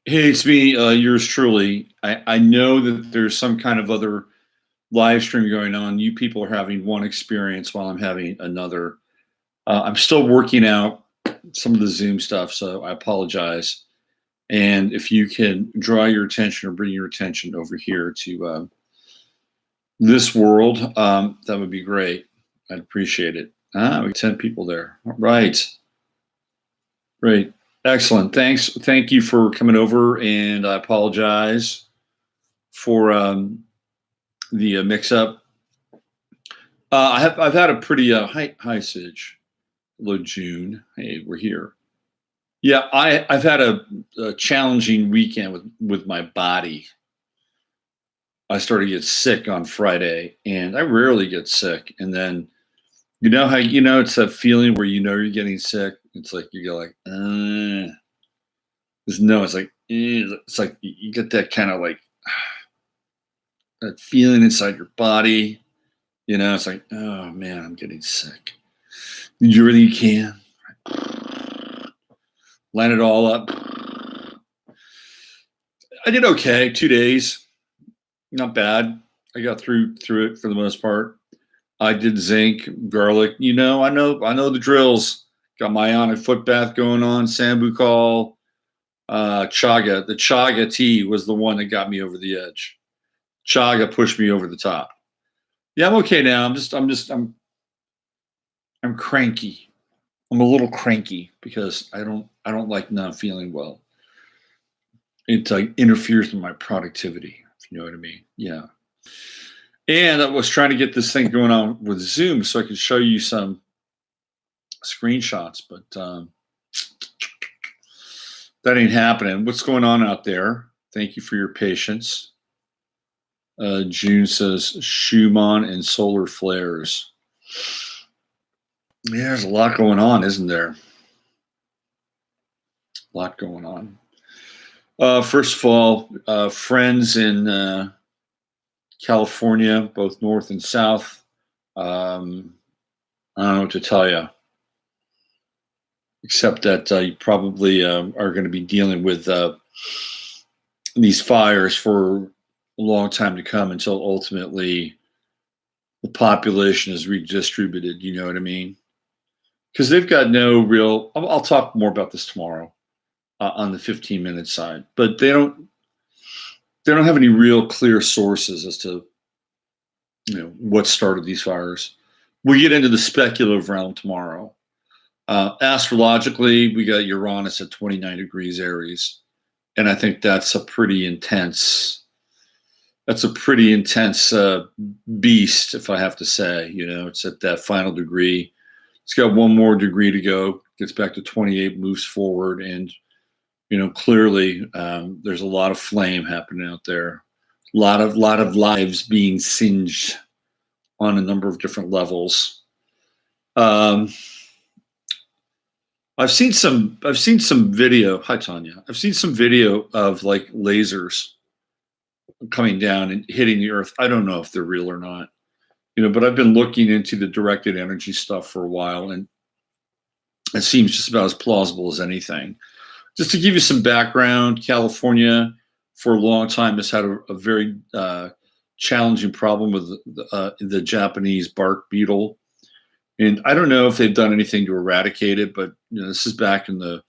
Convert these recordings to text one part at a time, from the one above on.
Hey, it's me, yours truly. I know that there's some kind of other live stream going on. You people are having one experience while I'm having another. I'm still working out some of the Zoom stuff, so I apologize. And if you can draw your attention or bring your attention over here to this world, that would be great. I'd appreciate it. Ah, we got 10 people there. All right. Great. Excellent. Thanks. Thank you for coming over, and I apologize for the mix-up. I've had a pretty hi Sidge. Hello June. Hey, we're here. Yeah, I've had a challenging weekend with my body. I started to get sick on Friday, and I rarely get sick. And then you know how it's that feeling where you're getting sick. It's like you go like, it's like it's like you get that kind of like that feeling inside your body. It's like, oh man, I'm getting sick. You do everything you can. Line it all up. I did okay. 2 days, not bad. I got through it for the most part. I did zinc, garlic. I know the drills. Got my ionic foot bath going on. Sambucol, chaga. The chaga tea was the one that got me over the edge. Chaga pushed me over the top. Yeah, I'm okay now. I'm cranky. I'm a little cranky because I don't like not feeling well. It interferes with my productivity, if you know what I mean. Yeah. And I was trying to get this thing going on with Zoom so I could show you some screenshots, but that ain't happening. What's going on out there? Thank you for your patience. June says Schumann and solar flares. Yeah, there's a lot going on, isn't there? A lot going on. First of all, friends in California, both north and south. I don't know what to tell you, except that you probably are going to be dealing with these fires for a long time to come until ultimately the population is redistributed. You know what I mean? Because they've got no real. I'll talk more about this tomorrow on the 15-minute side, but they don't have any real clear sources as to what started these fires. We'll get into the speculative realm tomorrow. Astrologically, we got Uranus at 29 degrees Aries, and I think that's a pretty intense beast, if I have to say. It's at that final degree. It's got one more degree to go. Gets back to 28, moves forward, and clearly there's a lot of flame happening out there. A lot of lives being singed on a number of different levels. I've seen some video. Hi, Tanya. I've seen some video of like lasers coming down and hitting the Earth. I don't know if they're real or not, but I've been looking into the directed energy stuff for a while, and it seems just about as plausible as anything. Just to give you some background, California for a long time has had a very challenging problem with the Japanese bark beetle. And I don't know if they've done anything to eradicate it, but this is back in the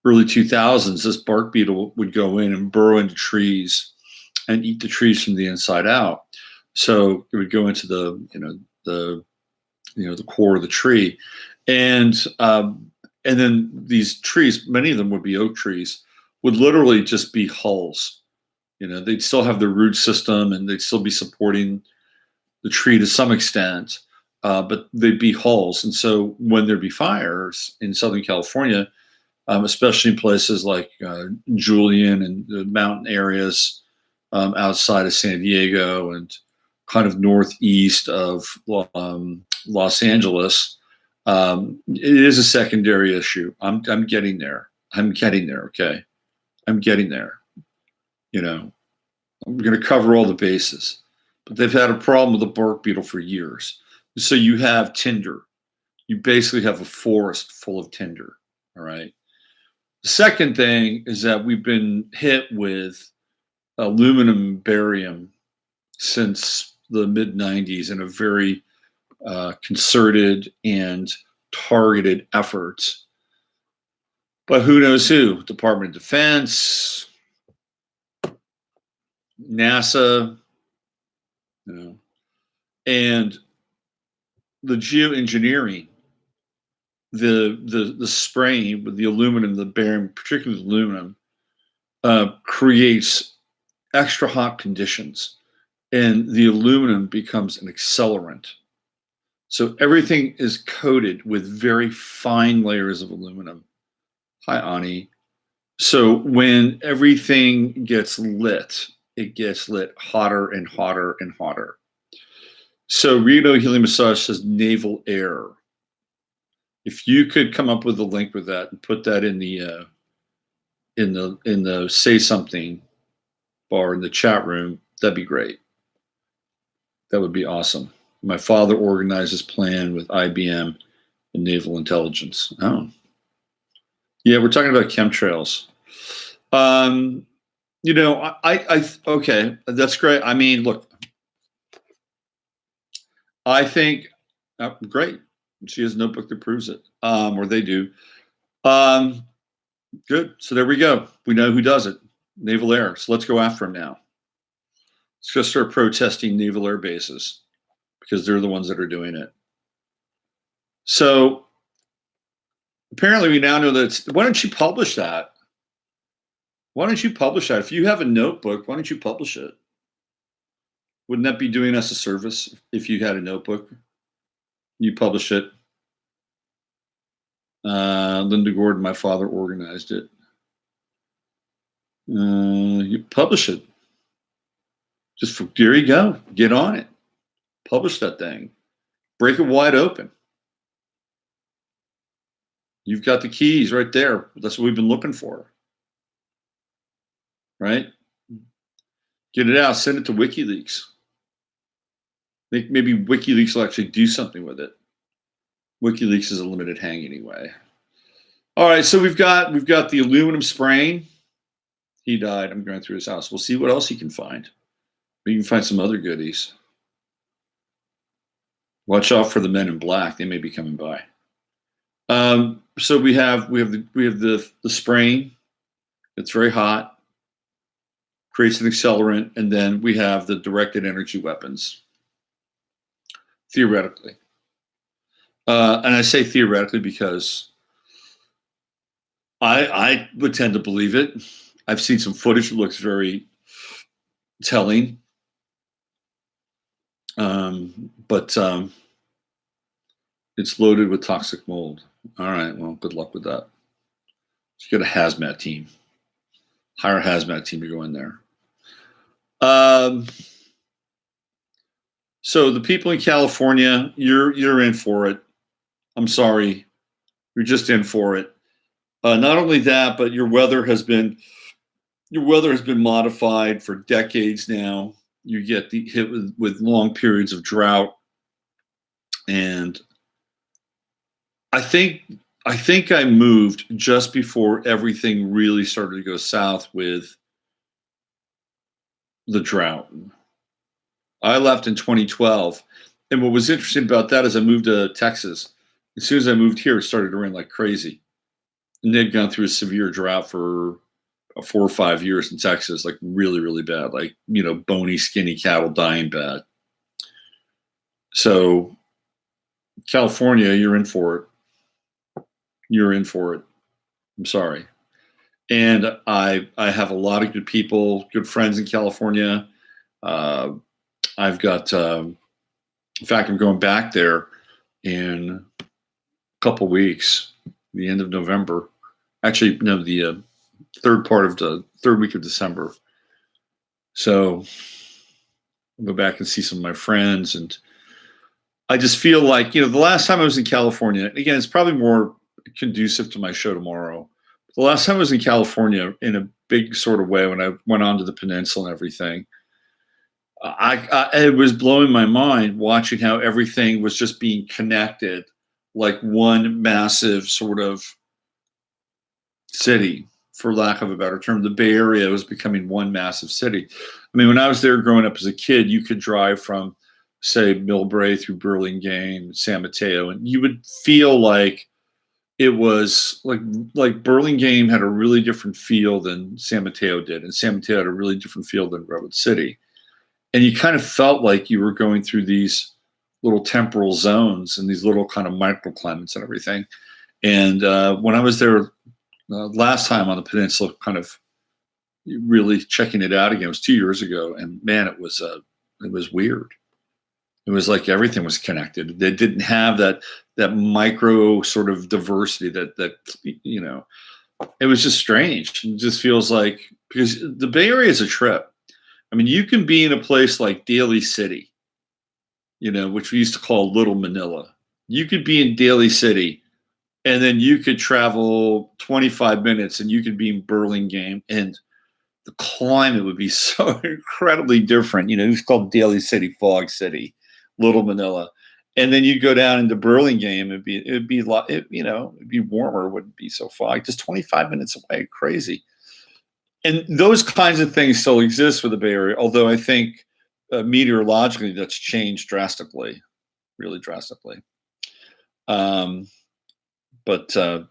early 2000s. This bark beetle would go in and burrow into trees and eat the trees from the inside out. So it would go into the core of the tree, and then these trees, many of them would be oak trees, would literally just be hulls. They'd still have their root system and they'd still be supporting the tree to some extent, but they'd be hulls. And so when there'd be fires in Southern California, especially in places like Julian and the mountain areas outside of San Diego and kind of northeast of Los Angeles, it is a secondary issue. I'm getting there. Okay. I'm getting there. I'm going to cover all the bases, but they've had a problem with the bark beetle for years. So you have tinder. You basically have a forest full of tinder. All right. Second thing is that we've been hit with aluminum barium since the mid 90s in a very concerted and targeted efforts. But who knows who? Department of Defense, NASA, you know, and the geoengineering, the spraying with the aluminum, the barium, particularly the aluminum, creates extra hot conditions, and the aluminum becomes an accelerant. So everything is coated with very fine layers of aluminum. Hi, Ani. So when everything gets lit, it gets lit hotter and hotter and hotter. So Reno Healing Massage says naval air. If you could come up with a link with that and put that in the say something bar in the chat room, that'd be great. That would be awesome. My father organized this plan with IBM and naval intelligence. Oh, yeah, we're talking about chemtrails. You know, okay, that's great. I mean, look, I think great. She has a notebook that proves it, or they do. Good. So there we go. We know who does it. Naval Air. So let's go after them now. Let's go start protesting naval air bases because they're the ones that are doing it. So apparently we now know that. Why don't you publish that? Why don't you publish that? If you have a notebook, why don't you publish it? Wouldn't that be doing us a service if you had a notebook? You publish it. Linda Gordon, my father organized it. You publish it. There you go. Get on it. Publish that thing. Break it wide open. You've got the keys right there. That's what we've been looking for. Right? Get it out. Send it to WikiLeaks. Maybe WikiLeaks will actually do something with it. WikiLeaks is a limited hang anyway. All right, so we've got the aluminum spraying. He died. I'm going through his house. We'll see what else he can find. We can find some other goodies. Watch out for the men in black. They may be coming by. So we have the spraying. It's very hot. Creates an accelerant, and then we have the directed energy weapons. Theoretically. And I say theoretically because I would tend to believe it. I've seen some footage that looks very telling. But it's loaded with toxic mold. All right, well, good luck with that. Let's get a hazmat team. Hire a hazmat team to go in there. So the people in California, you're in for it. I'm sorry, you're just in for it. Not only that, but your weather has been modified for decades now. You get hit with long periods of drought, and I think I moved just before everything really started to go south with the drought. I left in 2012, and what was interesting about that is I moved to Texas. As soon as I moved here, it started to rain like crazy, and they'd gone through a severe drought for 4 or 5 years in Texas, like really, really bad, like, you know, bony, skinny cattle dying bad. So California, you're in for it. You're in for it. I'm sorry. And I have a lot of good people, good friends in California. I've got, in fact, I'm going back there in a couple weeks, the end of November. Actually, no, the third week of December. So I'll go back and see some of my friends. And I just feel like, you know, the last time I was in California, again, it's probably more conducive to my show tomorrow. The last time I was in California in a big sort of way, when I went onto the peninsula and everything, it was blowing my mind watching how everything was just being connected like one massive sort of city, for lack of a better term. The Bay Area was becoming one massive city. I mean, when I was there growing up as a kid, you could drive from, say, Millbrae through Burlingame, San Mateo, and you would feel like it was like Burlingame had a really different feel than San Mateo did, and San Mateo had a really different feel than Redwood City. And you kind of felt like you were going through these little temporal zones and these little kind of microclimates and everything. And when I was there last time on the peninsula, kind of really checking it out again, it was 2 years ago, and man, it was weird. It was like everything was connected. They didn't have that micro sort of diversity that you know. It was just strange. It just feels like, because the Bay Area is a trip. I mean, you can be in a place like Daly City, you know, which we used to call Little Manila. You could be in Daly City, and then you could travel 25 minutes and you could be in Burlingame, and the climate would be so incredibly different. You know, it was called Daly City, Fog City, Little Manila. And then you go down into Burlingame, it'd be warmer, it wouldn't be so foggy, just 25 minutes away. Crazy. And those kinds of things still exist with the Bay Area, although I think meteorologically that's changed drastically, really drastically. But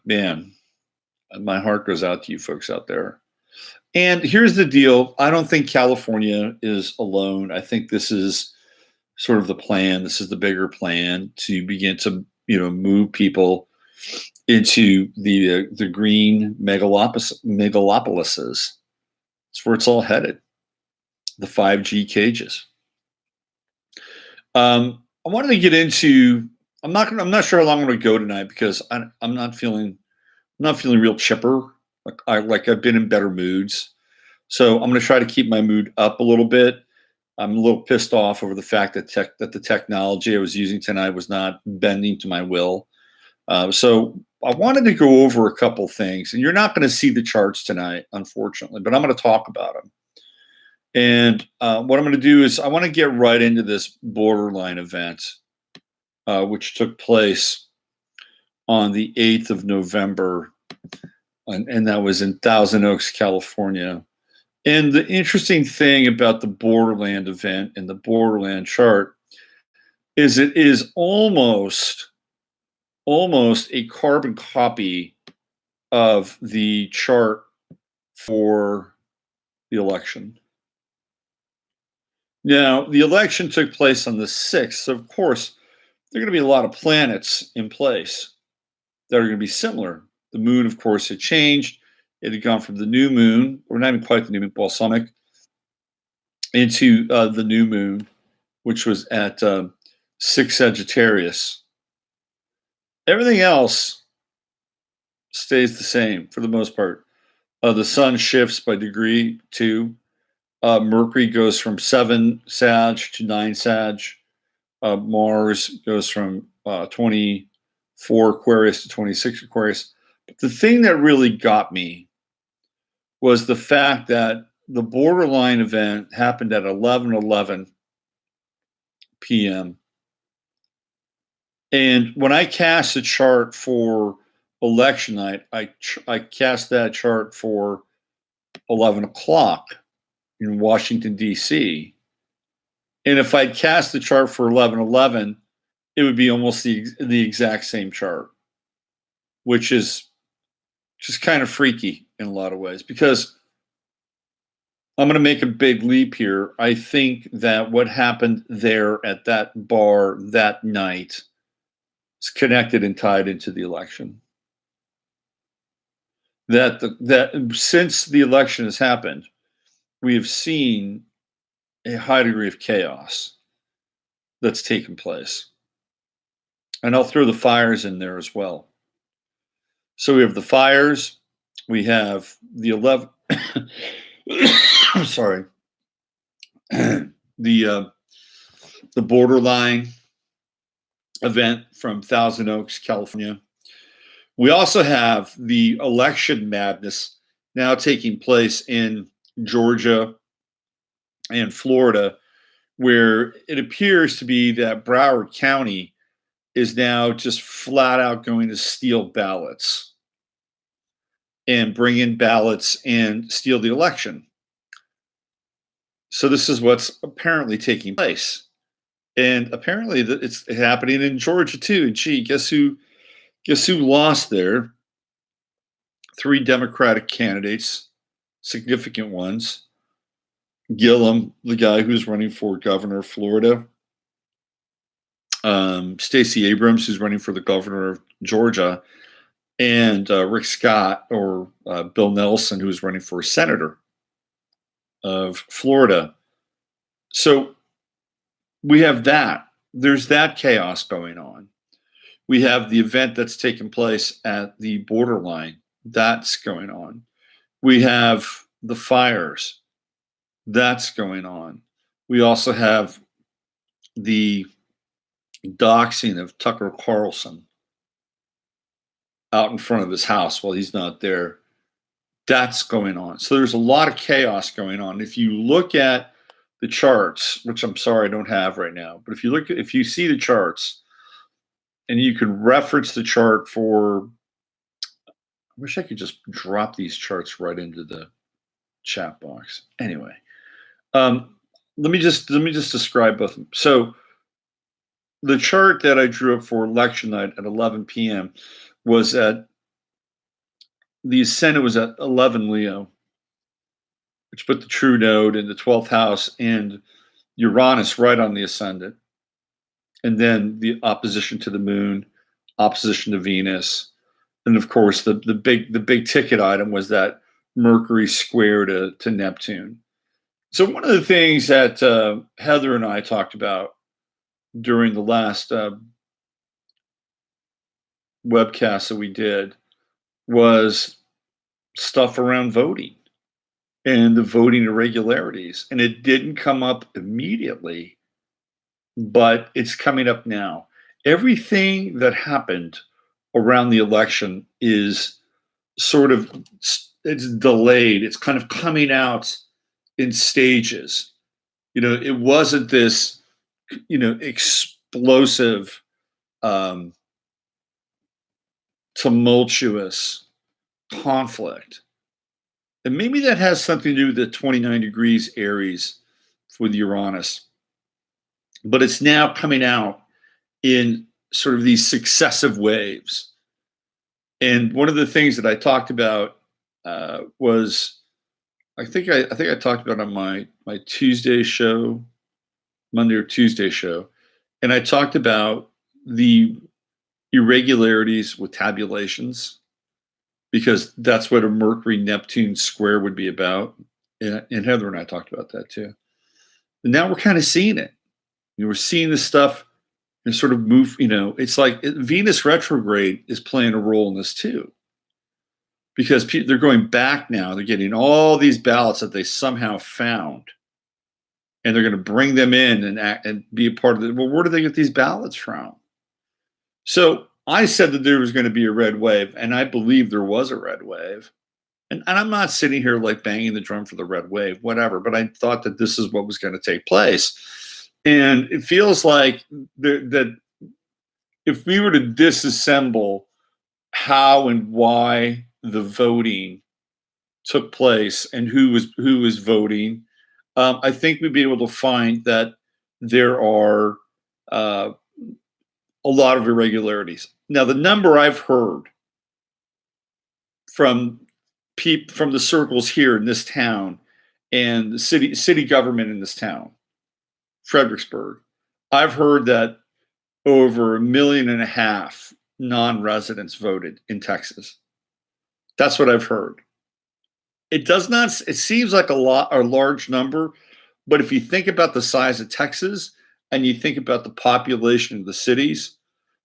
man, my heart goes out to you folks out there. And here's the deal. I don't think California is alone. I think this is sort of the plan. This is the bigger plan to begin to, move people into the green megalopolises. It's where it's all headed. The 5G cages. I wanted to get into. I'm not sure how long I'm going to go tonight, because I'm not feeling real chipper. I've been in better moods, so I'm going to try to keep my mood up a little bit. I'm a little pissed off over the fact that the technology I was using tonight was not bending to my will. So I wanted to go over a couple things, and you're not going to see the charts tonight, unfortunately, but I'm going to talk about them. And what I'm going to do is I want to get right into this borderline event, which took place on the 8th of November, and that was in Thousand Oaks, California. And the interesting thing about the Borderland event and the Borderland chart is it is almost a carbon copy of the chart for the election. Now, the election took place on the 6th, so of course, there are going to be a lot of planets in place that are going to be similar. The moon, of course, had changed. It had gone from the new moon, or not even quite the new moon, balsamic, into the new moon, which was at 6 Sagittarius. Everything else stays the same for the most part. The sun shifts by degree 2. Mercury goes from 7 Sag to 9 Sag. Mars goes from 24 Aquarius to 26 Aquarius. But the thing that really got me was the fact that the borderline event happened at 11:11 p.m. And when I cast a chart for election night, I cast that chart for 11 o'clock in Washington, D.C. And if I'd cast the chart for 11:11, it would be almost the exact same chart, which is just kind of freaky in a lot of ways, because I'm going to make a big leap here. I think that what happened there at that bar that night is connected and tied into the election. That since the election has happened, we have seen a high degree of chaos that's taken place. And I'll throw the fires in there as well. So we have the fires, we have the 11, sorry, the borderline event from Thousand Oaks, California. We also have the election madness now taking place in Georgia and Florida, where it appears to be that Broward County is now just flat out going to steal ballots. and bring in ballots and steal the election. So this is what's apparently taking place. And apparently it's happening in Georgia too. And gee, guess who lost there? 3 Democratic candidates, significant ones. Gillum, the guy who's running for governor of Florida. Stacey Abrams, who's running for the governor of Georgia. And Rick Scott, or Bill Nelson, who's running for senator of Florida. So we have that. There's that chaos going on. We have the event that's taken place at the borderline. That's going on. We have the fires. That's going on. We also have the doxing of Tucker Carlson out in front of his house while he's not there. That's going on. So there's a lot of chaos going on. If you look at the charts, which I'm sorry I don't have right now, but if you see the charts and you can reference the chart for, I wish I could just drop these charts right into the chat box. Anyway, let me just describe both of them. So the chart that I drew up for election night at 11 p.m. was at the ascendant was at 11 Leo, which put the true node in the 12th house and Uranus right on the ascendant. And then the opposition to the moon, opposition to Venus. And of course, the big ticket item was that Mercury square to Neptune. So one of the things that Heather and I talked about during the last webcast that we did was stuff around voting and the voting irregularities. And it didn't come up immediately, but it's coming up now. Everything that happened around the election is sort of, it's delayed. It's kind of coming out in stages. It wasn't this, explosive, tumultuous conflict. And maybe that has something to do with the 29 degrees Aries with Uranus. But it's now coming out in sort of these successive waves. And one of the things that I talked about was, I think I talked about on my Tuesday show, Monday or Tuesday show, and I talked about the irregularities with tabulations, because that's what a Mercury-Neptune square would be about. And Heather and I talked about that too. And now we're kind of seeing it. We're seeing this stuff and sort of move, it's like Venus retrograde is playing a role in this too. Because they're going back now. They're getting all these ballots that they somehow found. And they're going to bring them in and be a part of it. Well, where do they get these ballots from? So I said that there was going to be a red wave, and I believe there was a red wave. And I'm not sitting here like banging the drum for the red wave, whatever, but I thought that this is what was going to take place. And it feels like that if we were to disassemble how and why the voting took place and who was voting, I think we'd be able to find that there are a lot of irregularities. Now, the number I've heard from the circles here in this town and the city government in this town, Fredericksburg, I've heard that over 1.5 million non-residents voted in Texas. That's what I've heard. It seems like a large number, but if you think about the size of Texas and you think about the population of the cities,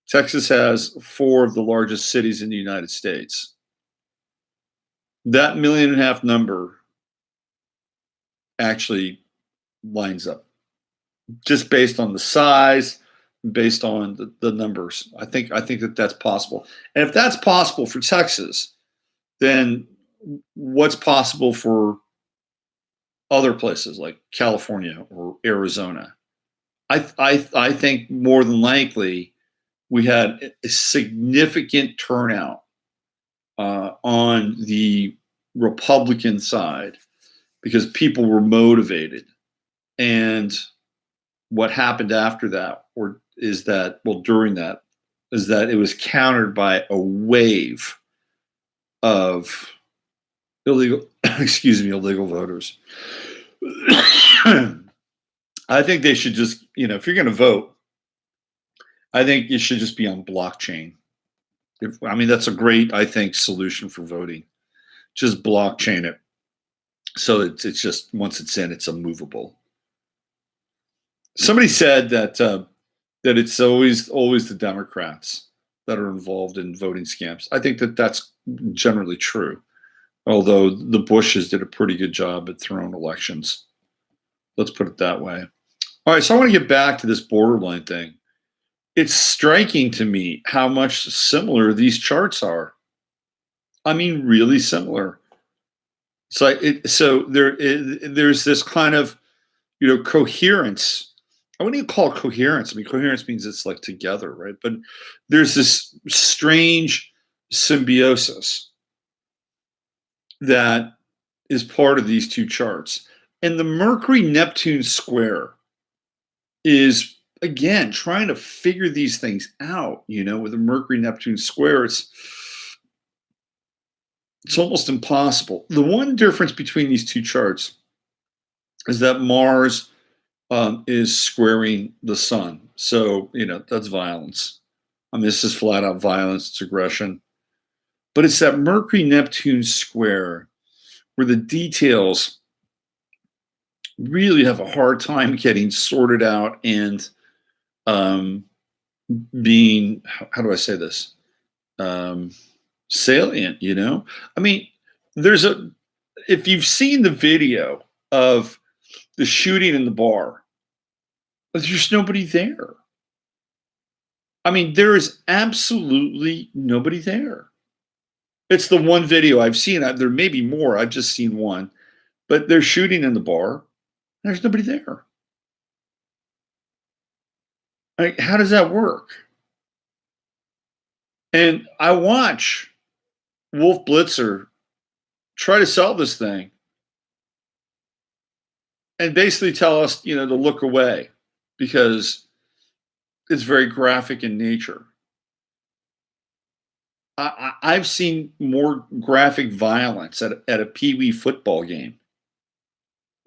Texas has 4 of the largest cities in the United States. That 1.5 million number actually lines up just based on the size, based on the numbers. I think that that's possible. And if that's possible for Texas, then what's possible for other places like California or Arizona? I think more than likely we had a significant turnout on the Republican side because people were motivated. And what happened after that, or is that, well, during that, is that it was countered by a wave of illegal, illegal voters. I think they should just, if you're going to vote, I think it should just be on blockchain. That's a great, I think, solution for voting. Just blockchain it. So it's just, once it's in, it's immovable. Somebody said that that it's always the Democrats that are involved in voting scams. I think that that's generally true, although the Bushes did a pretty good job at throwing elections. Let's put it that way. All right, so I want to get back to this borderline thing. It's striking to me how much similar these charts are. Really similar. So there's this kind of coherence. I wouldn't even call it coherence. Coherence means it's like together, right? But there's this strange symbiosis that is part of these two charts. And the Mercury-Neptune square is, again, trying to figure these things out. With the Mercury-Neptune square, it's almost impossible. The one difference between these two charts is that Mars is squaring the sun. So, that's violence. This is flat out violence, it's aggression. But it's that Mercury-Neptune square where the details really have a hard time getting sorted out and being, how do I say this? Salient, if you've seen the video of the shooting in the bar, there's just nobody there. There is absolutely nobody there. It's the one video I've seen. There may be more. I've just seen one. But they're shooting in the bar. There's nobody there. How does that work? And I watch Wolf Blitzer try to sell this thing and basically tell us, to look away because it's very graphic in nature. I've seen more graphic violence at a Pee-wee football game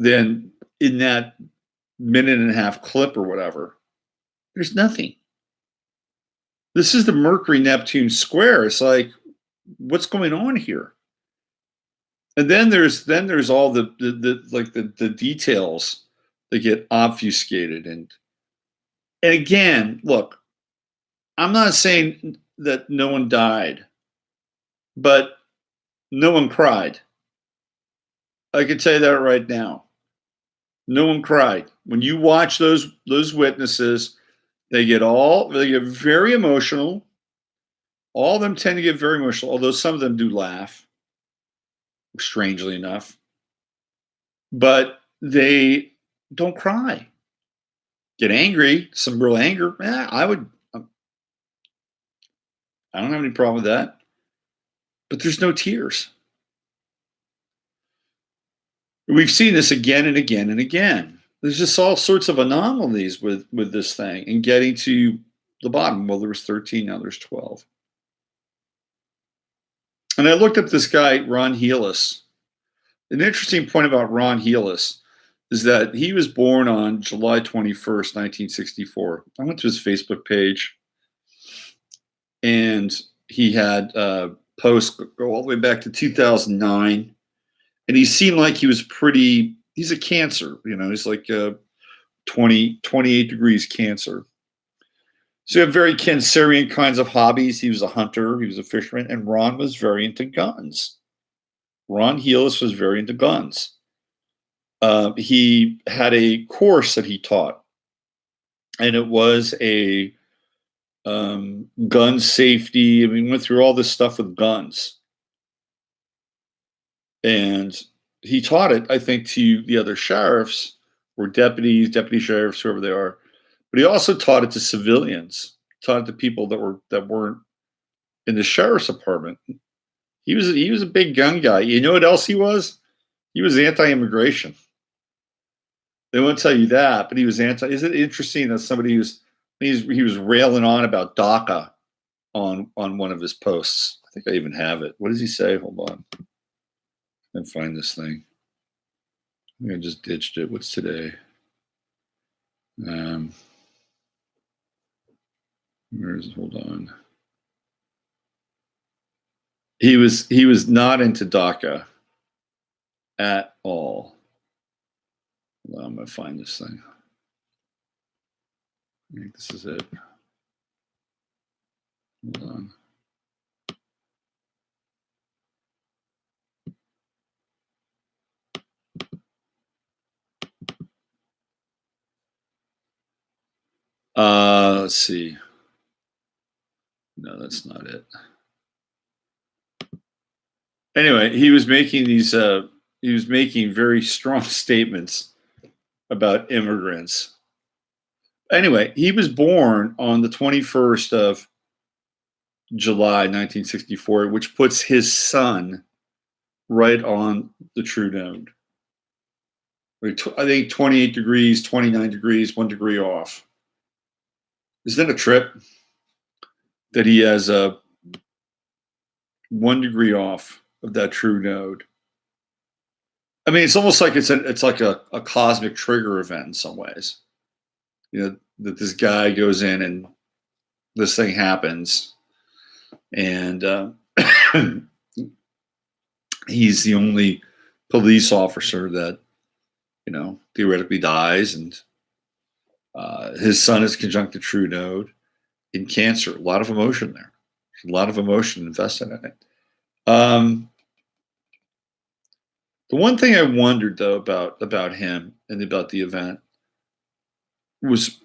than in that minute and a half clip or whatever. There's nothing. This is the Mercury-Neptune square. It's like, what's going on here? And then there's all the details that get obfuscated. And again, look, I'm not saying that no one died, but no one cried. I can tell you that right now. No one cried. When you watch those witnesses, they get very emotional. All of them tend to get very emotional, although some of them do laugh, strangely enough. But they don't cry. Get angry, some real anger. I don't have any problem with that. But there's no tears. We've seen this again and again and again. There's just all sorts of anomalies with this thing and getting to the bottom. Well, there was 13, now there's 12. And I looked up this guy, Ron Healis. An interesting point about Ron Healis is that he was born on July 21st, 1964. I went to his Facebook page, and he had posts go all the way back to 2009. And he seemed like he was he's a Cancer, he's like 28 degrees Cancer. So you have very Cancerian kinds of hobbies. He was a hunter, he was a fisherman, and Ron was very into guns. Ron Healis was very into guns. He had a course that he taught, and it was a gun safety. We went through all this stuff with guns. And he taught it, I think, to the other sheriffs or deputies, deputy sheriffs, whoever they are. But he also taught it to civilians, taught it to people that weren't in the sheriff's department. He was a big gun guy. You know what else he was? He was anti-immigration. They won't tell you that, but he was anti. Is it interesting that somebody he was railing on about DACA on one of his posts? I think I even have it. What does he say? Hold on. And find this thing. I think I just ditched it. What's today? Where's hold on. He was not into DACA at all. Well, I'm gonna find this thing. I think this is it. Hold on. Let's see. No, that's not it. Anyway, he was making these. He was making very strong statements about immigrants. Anyway, he was born on the 21st of July, 1964, which puts his sun right on the true node. I think 28 degrees, 29 degrees, 1 degree off. Isn't that a trip that he has a 1 degree off of that true node? I mean, it's almost like it's like a cosmic trigger event in some ways. You know, that this guy goes in and this thing happens, and he's the only police officer that, you know, theoretically dies, and his sun is conjunct the true node in Cancer. A lot of emotion there. A lot of emotion invested in it. The one thing I wondered though about him and about the event was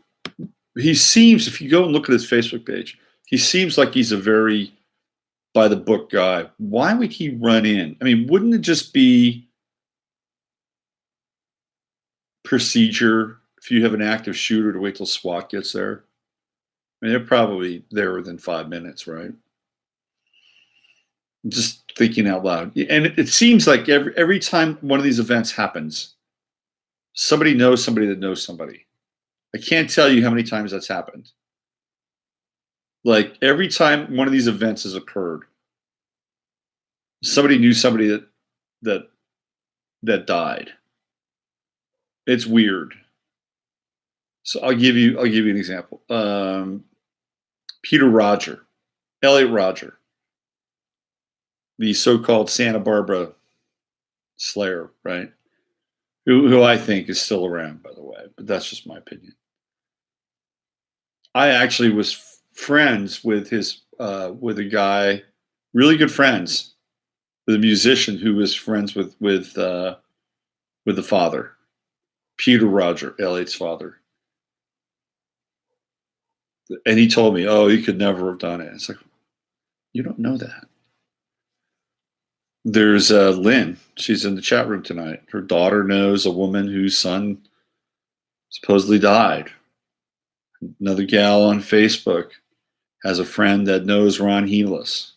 he seems, if you go and look at his Facebook page, he seems like he's a very by the book guy. Why would he run in? I mean, wouldn't it just be procedure if you have an active shooter to wait till SWAT gets there? I mean, they're probably there within 5 minutes, right? I'm just thinking out loud. And it seems like every time one of these events happens, somebody knows somebody that knows somebody. I can't tell you how many times that's happened. Like every time one of these events has occurred, somebody knew somebody that died. It's weird. So I'll give you an example. Elliot Rodger, the so-called Santa Barbara Slayer, right? Who I think is still around, by the way, but that's just my opinion. I actually was friends with with a guy, really good friends, with a musician who was friends with the father, Peter Rodger, Elliot's father. And he told me, "Oh, he could never have done it." It's like, you don't know that. There's Lynn. She's in the chat room tonight. Her daughter knows a woman whose son supposedly died. Another gal on Facebook has a friend that knows Ron Helis.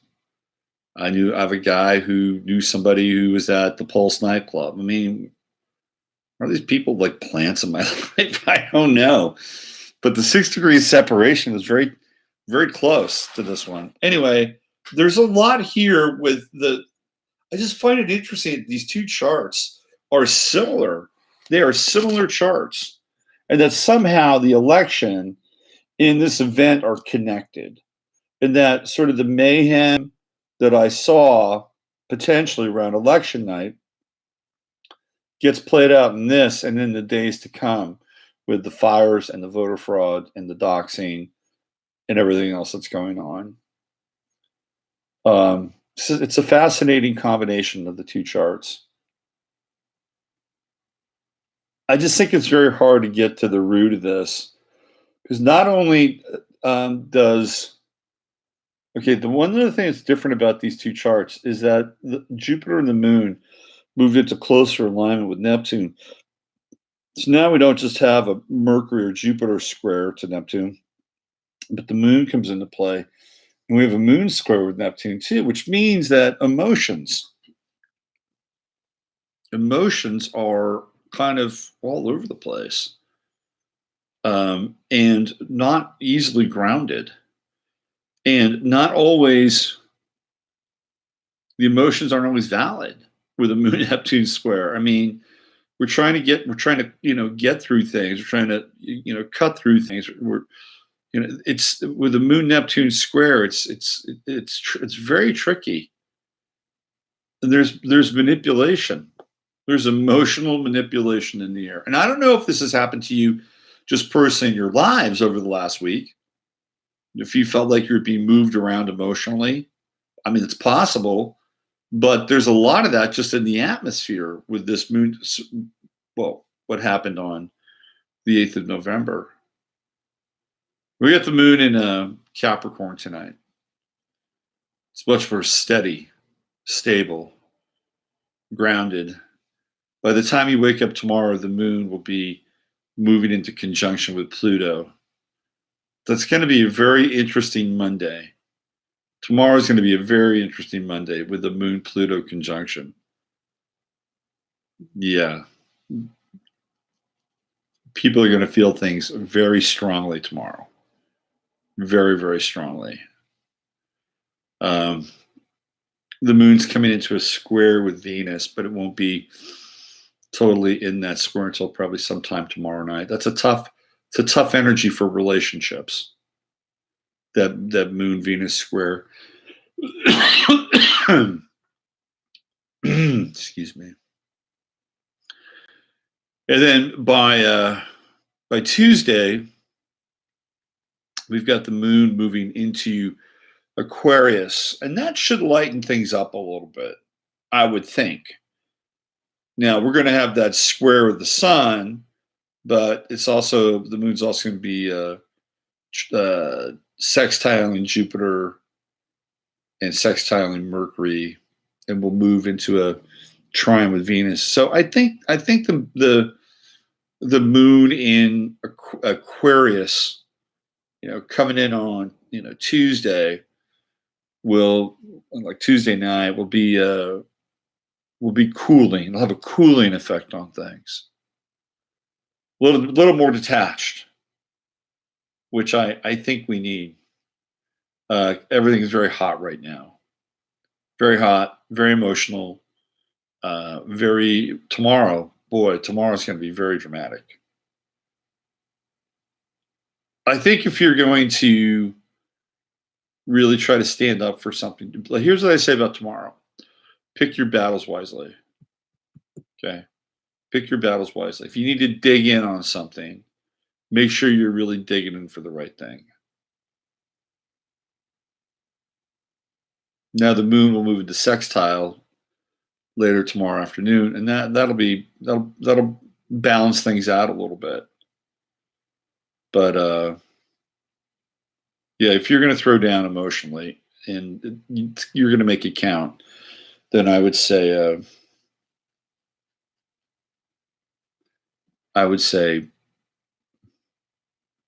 I have a guy who knew somebody who was at the Pulse nightclub. I mean, are these people like plants in my life? I don't know. But the 6 degrees separation was very, very close to this one. Anyway, there's a lot here with I just find it interesting that these two charts are similar. They are similar charts. And that somehow the election in this event are connected. And that sort of the mayhem that I saw potentially around election night gets played out in this and in the days to come with the fires and the voter fraud and the doxing and everything else that's going on. So it's a fascinating combination of the two charts. I just think it's very hard to get to the root of this, because not only the one other thing that's different about these two charts is that Jupiter and the Moon moved into closer alignment with Neptune. So now we don't just have a Mercury or Jupiter square to Neptune, but the Moon comes into play. And we have a moon square with Neptune too, which means that emotions are kind of all over the place, and not easily grounded, and not always, the emotions aren't always valid with a moon Neptune square. I mean, we're trying to get through things. We're trying to cut through things. It's with the moon Neptune square. It's very tricky. And there's manipulation. There's emotional manipulation in the air. And I don't know if this has happened to you just personally in your lives over the last week. If you felt like you're being moved around emotionally, I mean, it's possible, but there's a lot of that just in the atmosphere with this moon. Well, what happened on the 8th of November? We got the moon in Capricorn tonight. It's much more steady, stable, grounded. By the time you wake up tomorrow, the moon will be moving into conjunction with Pluto. That's going to be a very interesting Monday. Tomorrow is going to be a very interesting Monday with the moon Pluto conjunction. Yeah. People are going to feel things very strongly tomorrow. Very, very strongly. The moon's coming into a square with Venus, but it won't be totally in that square until probably sometime tomorrow night. It's a tough energy for relationships. That moon Venus square. Excuse me. And then by Tuesday, we've got the moon moving into Aquarius, and that should lighten things up a little bit, I would think. Now we're going to have that square with the sun, but the moon's also going to be sextiling Jupiter and sextiling Mercury, and we'll move into a trine with Venus. So I think the moon in Aquarius, coming in on Tuesday, Tuesday night will be cooling. It'll have a cooling effect on things. A little more detached, which I think we need. Everything is very hot right now. Very hot, very emotional. Tomorrow's going to be very dramatic. I think if you're going to really try to stand up for something, here's what I say about tomorrow. Pick your battles wisely. Okay. Pick your battles wisely. If you need to dig in on something, make sure you're really digging in for the right thing. Now the moon will move into sextile later tomorrow afternoon, and that'll balance things out a little bit. But yeah, if you're going to throw down emotionally and you're going to make it count, then I would say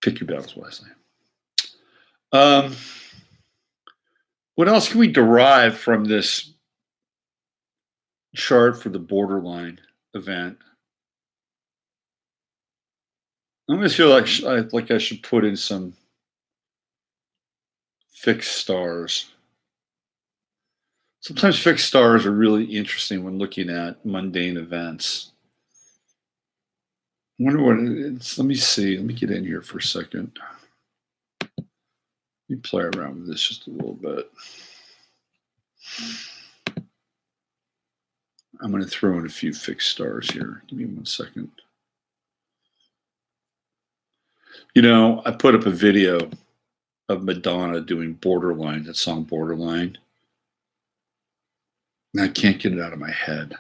pick your battles wisely. What else can we derive from this chart for the borderline event? I almost feel like I should put in some fixed stars. Sometimes fixed stars are really interesting when looking at mundane events. I wonder what it's. Let me see. Let me get in here for a second. Let me play around with this just a little bit. I'm going to throw in a few fixed stars here. Give me 1 second. I put up a video of Madonna doing Borderline, that song Borderline. And I can't get it out of my head.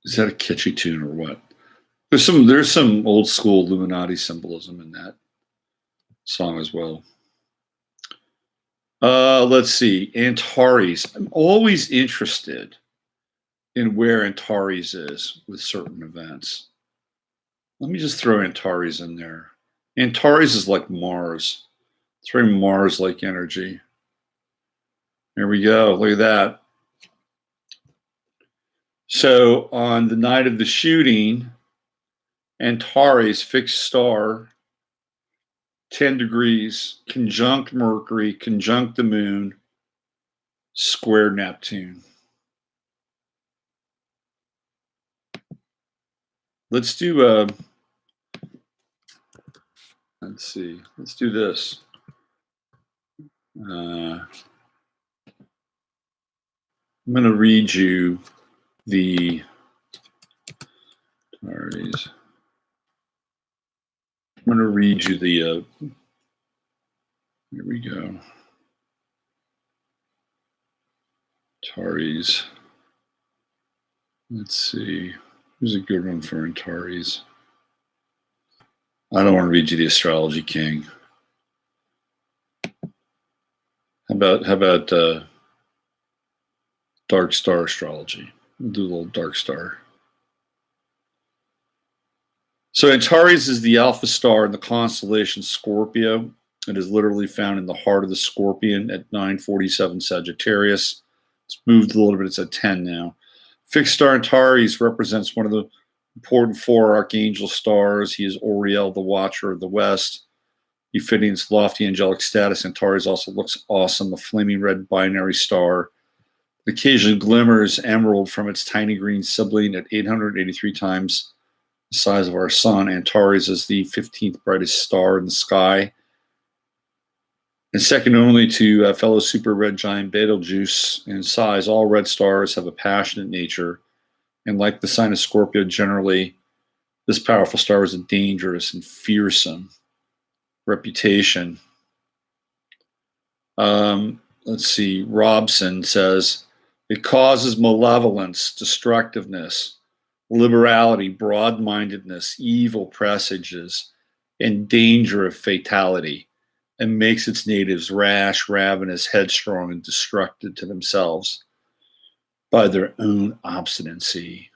Is that a catchy tune or what? There's some old school Illuminati symbolism in that song as well. Let's see. Antares. I'm always interested in where Antares is with certain events. Let me just throw Antares in there. Antares is like Mars. It's very Mars-like energy. There we go. Look at that. So on the night of the shooting, Antares, fixed star, 10 degrees, conjunct Mercury, conjunct the moon, square Neptune. Let's do, let's see, let's do this. I'm going to read you the Aries. I'm going to read you the, here we go. Antares. Let's see. Who's a good one for Antares? I don't want to read you the Astrology King. How about Dark Star Astrology? We'll do a little Dark Star. So Antares is the alpha star in the constellation Scorpio. It is literally found in the heart of the Scorpion at 947 Sagittarius. It's moved a little bit. It's at 10 now. Fixed star Antares represents one of the important 4 archangel stars. He is Oriel, the Watcher of the West. Befitting its lofty angelic status, Antares also looks awesome, a flaming red binary star. It occasionally glimmers emerald from its tiny green sibling at 883 times the size of our sun. Antares is the 15th brightest star in the sky, and second only to fellow super red giant Betelgeuse in size. All red stars have a passionate nature, and like the sign of Scorpio generally, this powerful star is a dangerous and fearsome reputation. Let's see. Robson says it causes malevolence, destructiveness, liberality, broad-mindedness, evil presages, and danger of fatality, and makes its natives rash, ravenous, headstrong, and destructive to themselves by their own obstinacy.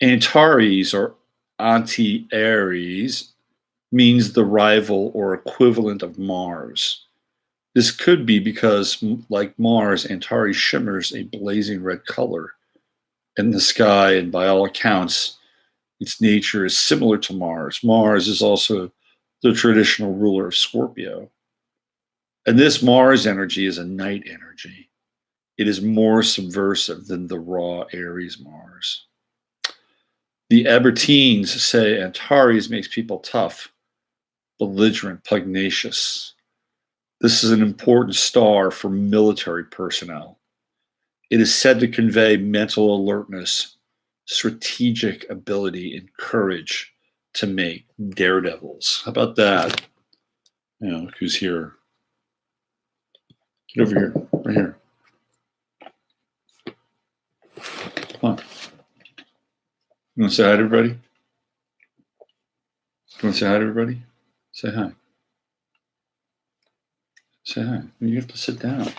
Antares, or anti-Aries, means the rival or equivalent of Mars. This could be because, like Mars, Antares shimmers a blazing red color in the sky, and by all accounts, its nature is similar to Mars. Mars is also the traditional ruler of Scorpio. And this Mars energy is a night energy. It is more subversive than the raw Aries Mars. The Ebertines say Antares makes people tough, belligerent, pugnacious. This is an important star for military personnel. It is said to convey mental alertness, strategic ability, and courage to make daredevils. How about that? You know, look who's here. Get over here, right here. Come on. You want to say hi to everybody? You want to say hi to everybody? Say hi. Say hi. You have to sit down.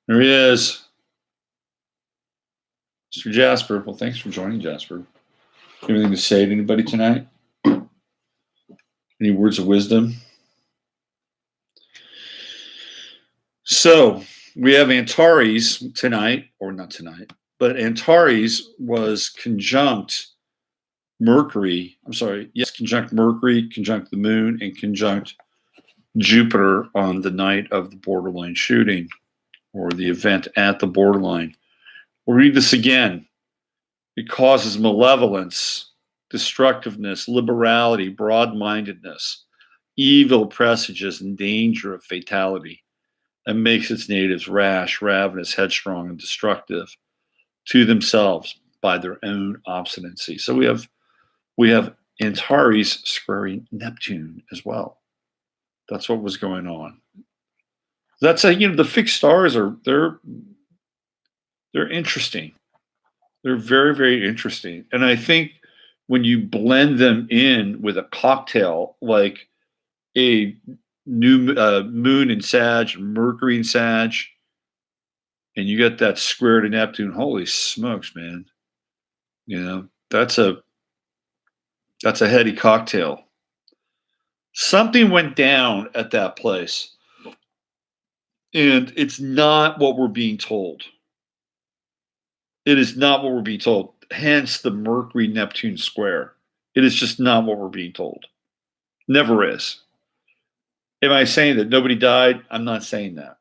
There he is. Mr. Jasper. Well, thanks for joining, Jasper. Anything to say to anybody tonight? Any words of wisdom? So we have Antares tonight, or not tonight, but Antares was conjunct Mercury. I'm sorry. Yes, conjunct Mercury, conjunct the moon, and conjunct Jupiter on the night of the borderline shooting, or the event at the borderline. We'll read this again. It causes malevolence, destructiveness, liberality, broad-mindedness, evil presages, and danger of fatality, and makes its natives rash, ravenous, headstrong, and destructive to themselves by their own obstinacy. So we have Antares squaring Neptune as well. That's what was going on. That's the fixed stars they're interesting. They're very, very interesting. And I think when you blend them in with a cocktail, like a new moon in Sag, Mercury in Sag, and you get that square to Neptune, holy smokes, man. You know, that's a heady cocktail. Something went down at that place, and it's not what we're being told. It is not what we're being told. Hence the Mercury Neptune square. It is just not what we're being told. Never is. Am I saying that nobody died? I'm not saying that.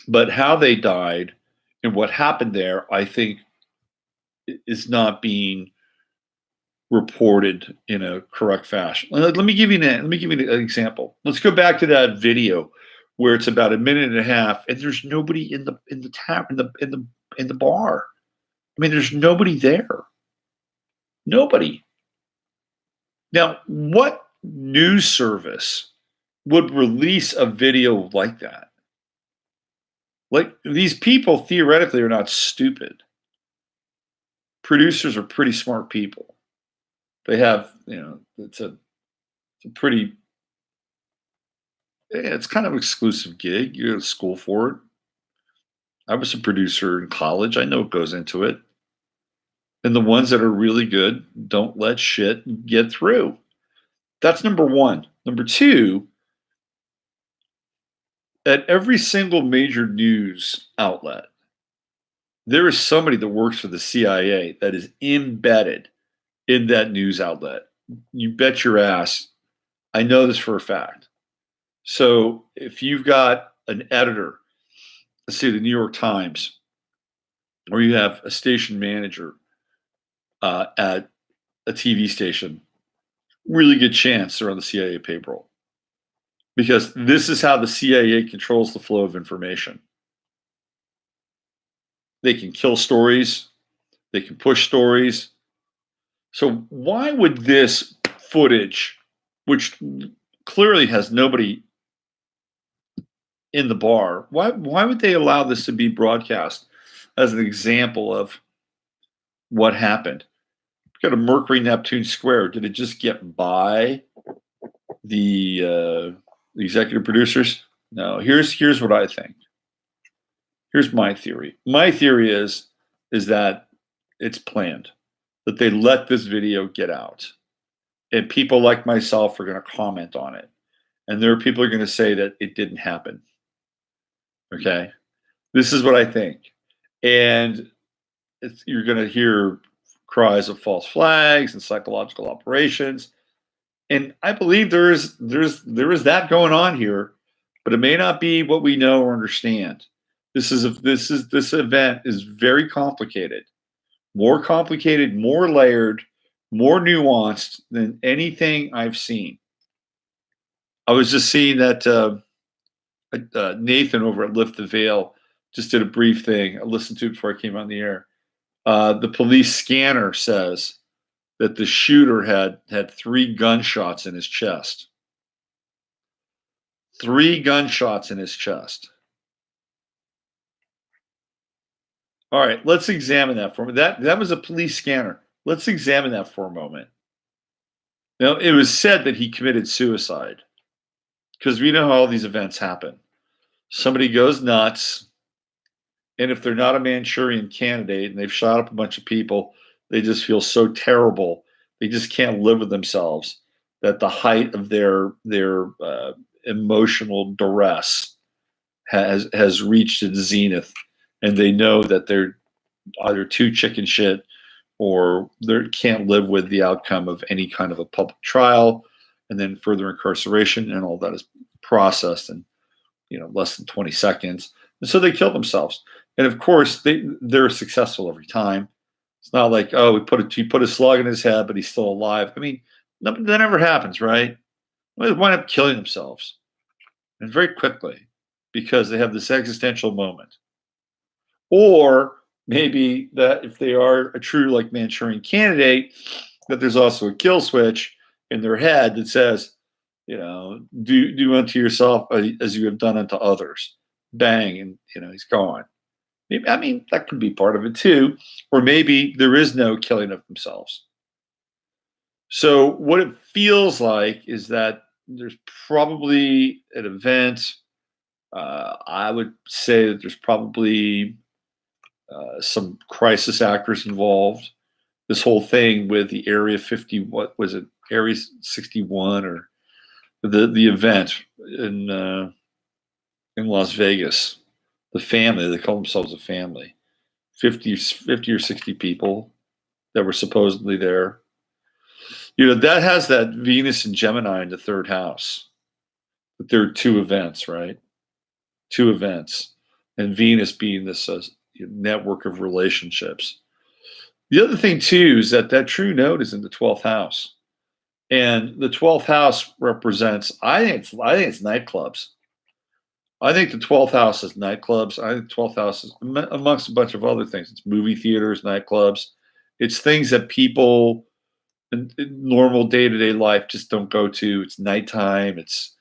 But how they died and what happened there, I think, is not being reported in a correct fashion. Let me give you an example. Let's go back to that video where it's about a minute and a half, and there's nobody in the bar. I mean, there's nobody there. Nobody. Now, what news service would release a video like that? Like, these people theoretically are not stupid. Producers are pretty smart people. They have, it's a pretty, it's kind of an exclusive gig. You go to school for it. I was a producer in college. I know what goes into it. And the ones that are really good don't let shit get through. That's number one. Number two, at every single major news outlet, there is somebody that works for the CIA that is embedded in that news outlet. You bet your ass. I know this for a fact. So if you've got an editor, let's say the New York Times, or you have a station manager at a TV station, really good chance they're on the CIA payroll. Because this is how the CIA controls the flow of information. They can kill stories, they can push stories. So why would this footage, which clearly has nobody in the bar, why would they allow this to be broadcast as an example of what happened? We've got a Mercury Neptune square. Did it just get by the executive producers? No. Here's what I think. Here's my theory. My theory is that it's planned, that they let this video get out, and people like myself are going to comment on it, and there are people who are going to say that it didn't happen. Okay, this is what I think, and you're going to hear cries of false flags and psychological operations, and I believe there is that going on here, but it may not be what we know or understand. This event is very complicated, more complicated, more layered, more nuanced than anything I've seen. I was just seeing that Nathan over at Lift the Veil just did a brief thing. I listened to it before I came on the air. The police scanner says that the shooter had 3 gunshots in his chest. 3 gunshots in his chest. All right, let's examine that for a moment. That was a police scanner. Let's examine that for a moment. Now, it was said that he committed suicide because we know how all these events happen. Somebody goes nuts, and if they're not a Manchurian candidate and they've shot up a bunch of people, they just feel so terrible. They just can't live with themselves that the height of their emotional duress has reached its zenith, and they know that they're either too chicken shit or they can't live with the outcome of any kind of a public trial, and then further incarceration, and all that is processed in less than 20 seconds. And so they kill themselves. And of course, they're successful every time. It's not like, oh, he put a slug in his head, but he's still alive. I mean, that never happens, right? They wind up killing themselves, and very quickly, because they have this existential moment. Or maybe that if they are a true Manchurian candidate, that there's also a kill switch in their head that says, do unto yourself as you have done unto others. Bang, and he's gone. Maybe, I mean, that could be part of it too. Or maybe there is no killing of themselves. So what it feels like is that there's probably an event. I would say that there's probably some crisis actors involved. This whole thing with the Area 50, what was it, Aries 61, or the event in Las Vegas. The family, they call themselves a family. 50 or 60 people that were supposedly there. That has that Venus and Gemini in the third house. But there are two events, right? Two events. And Venus being this network of relationships. The other thing, too, is that true node is in the 12th house. And the 12th house represents, I think it's nightclubs. I think the 12th house is nightclubs. I think the 12th house is amongst a bunch of other things. It's movie theaters, nightclubs. It's things that people in normal day-to-day life just don't go to. It's nighttime. It's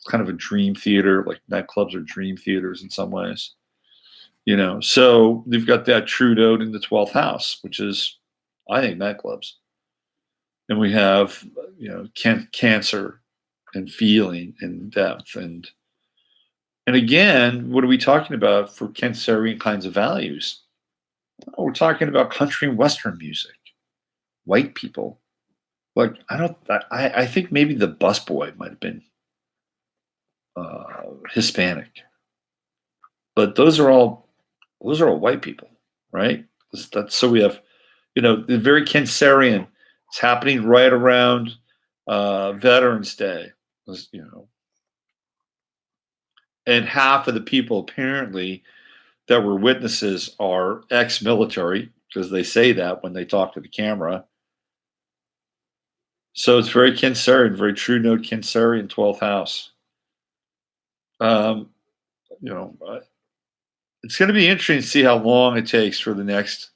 kind of a dream theater. Like nightclubs are dream theaters in some ways. So they've got that true node in the 12th house, which is, I think, nightclubs. And we have, Cancer and feeling and depth. And again, what are we talking about for Cancerian kinds of values? Oh, we're talking about country and Western music, white people. Like, I think maybe the busboy might have been Hispanic. But those are all white people, right? So we have, the very Cancerian. It's happening right around Veterans Day, and half of the people apparently that were witnesses are ex-military, because they say that when they talk to the camera. So it's very Cancerian, very true node Cancerian, 12th house. It's going to be interesting to see how long it takes for the next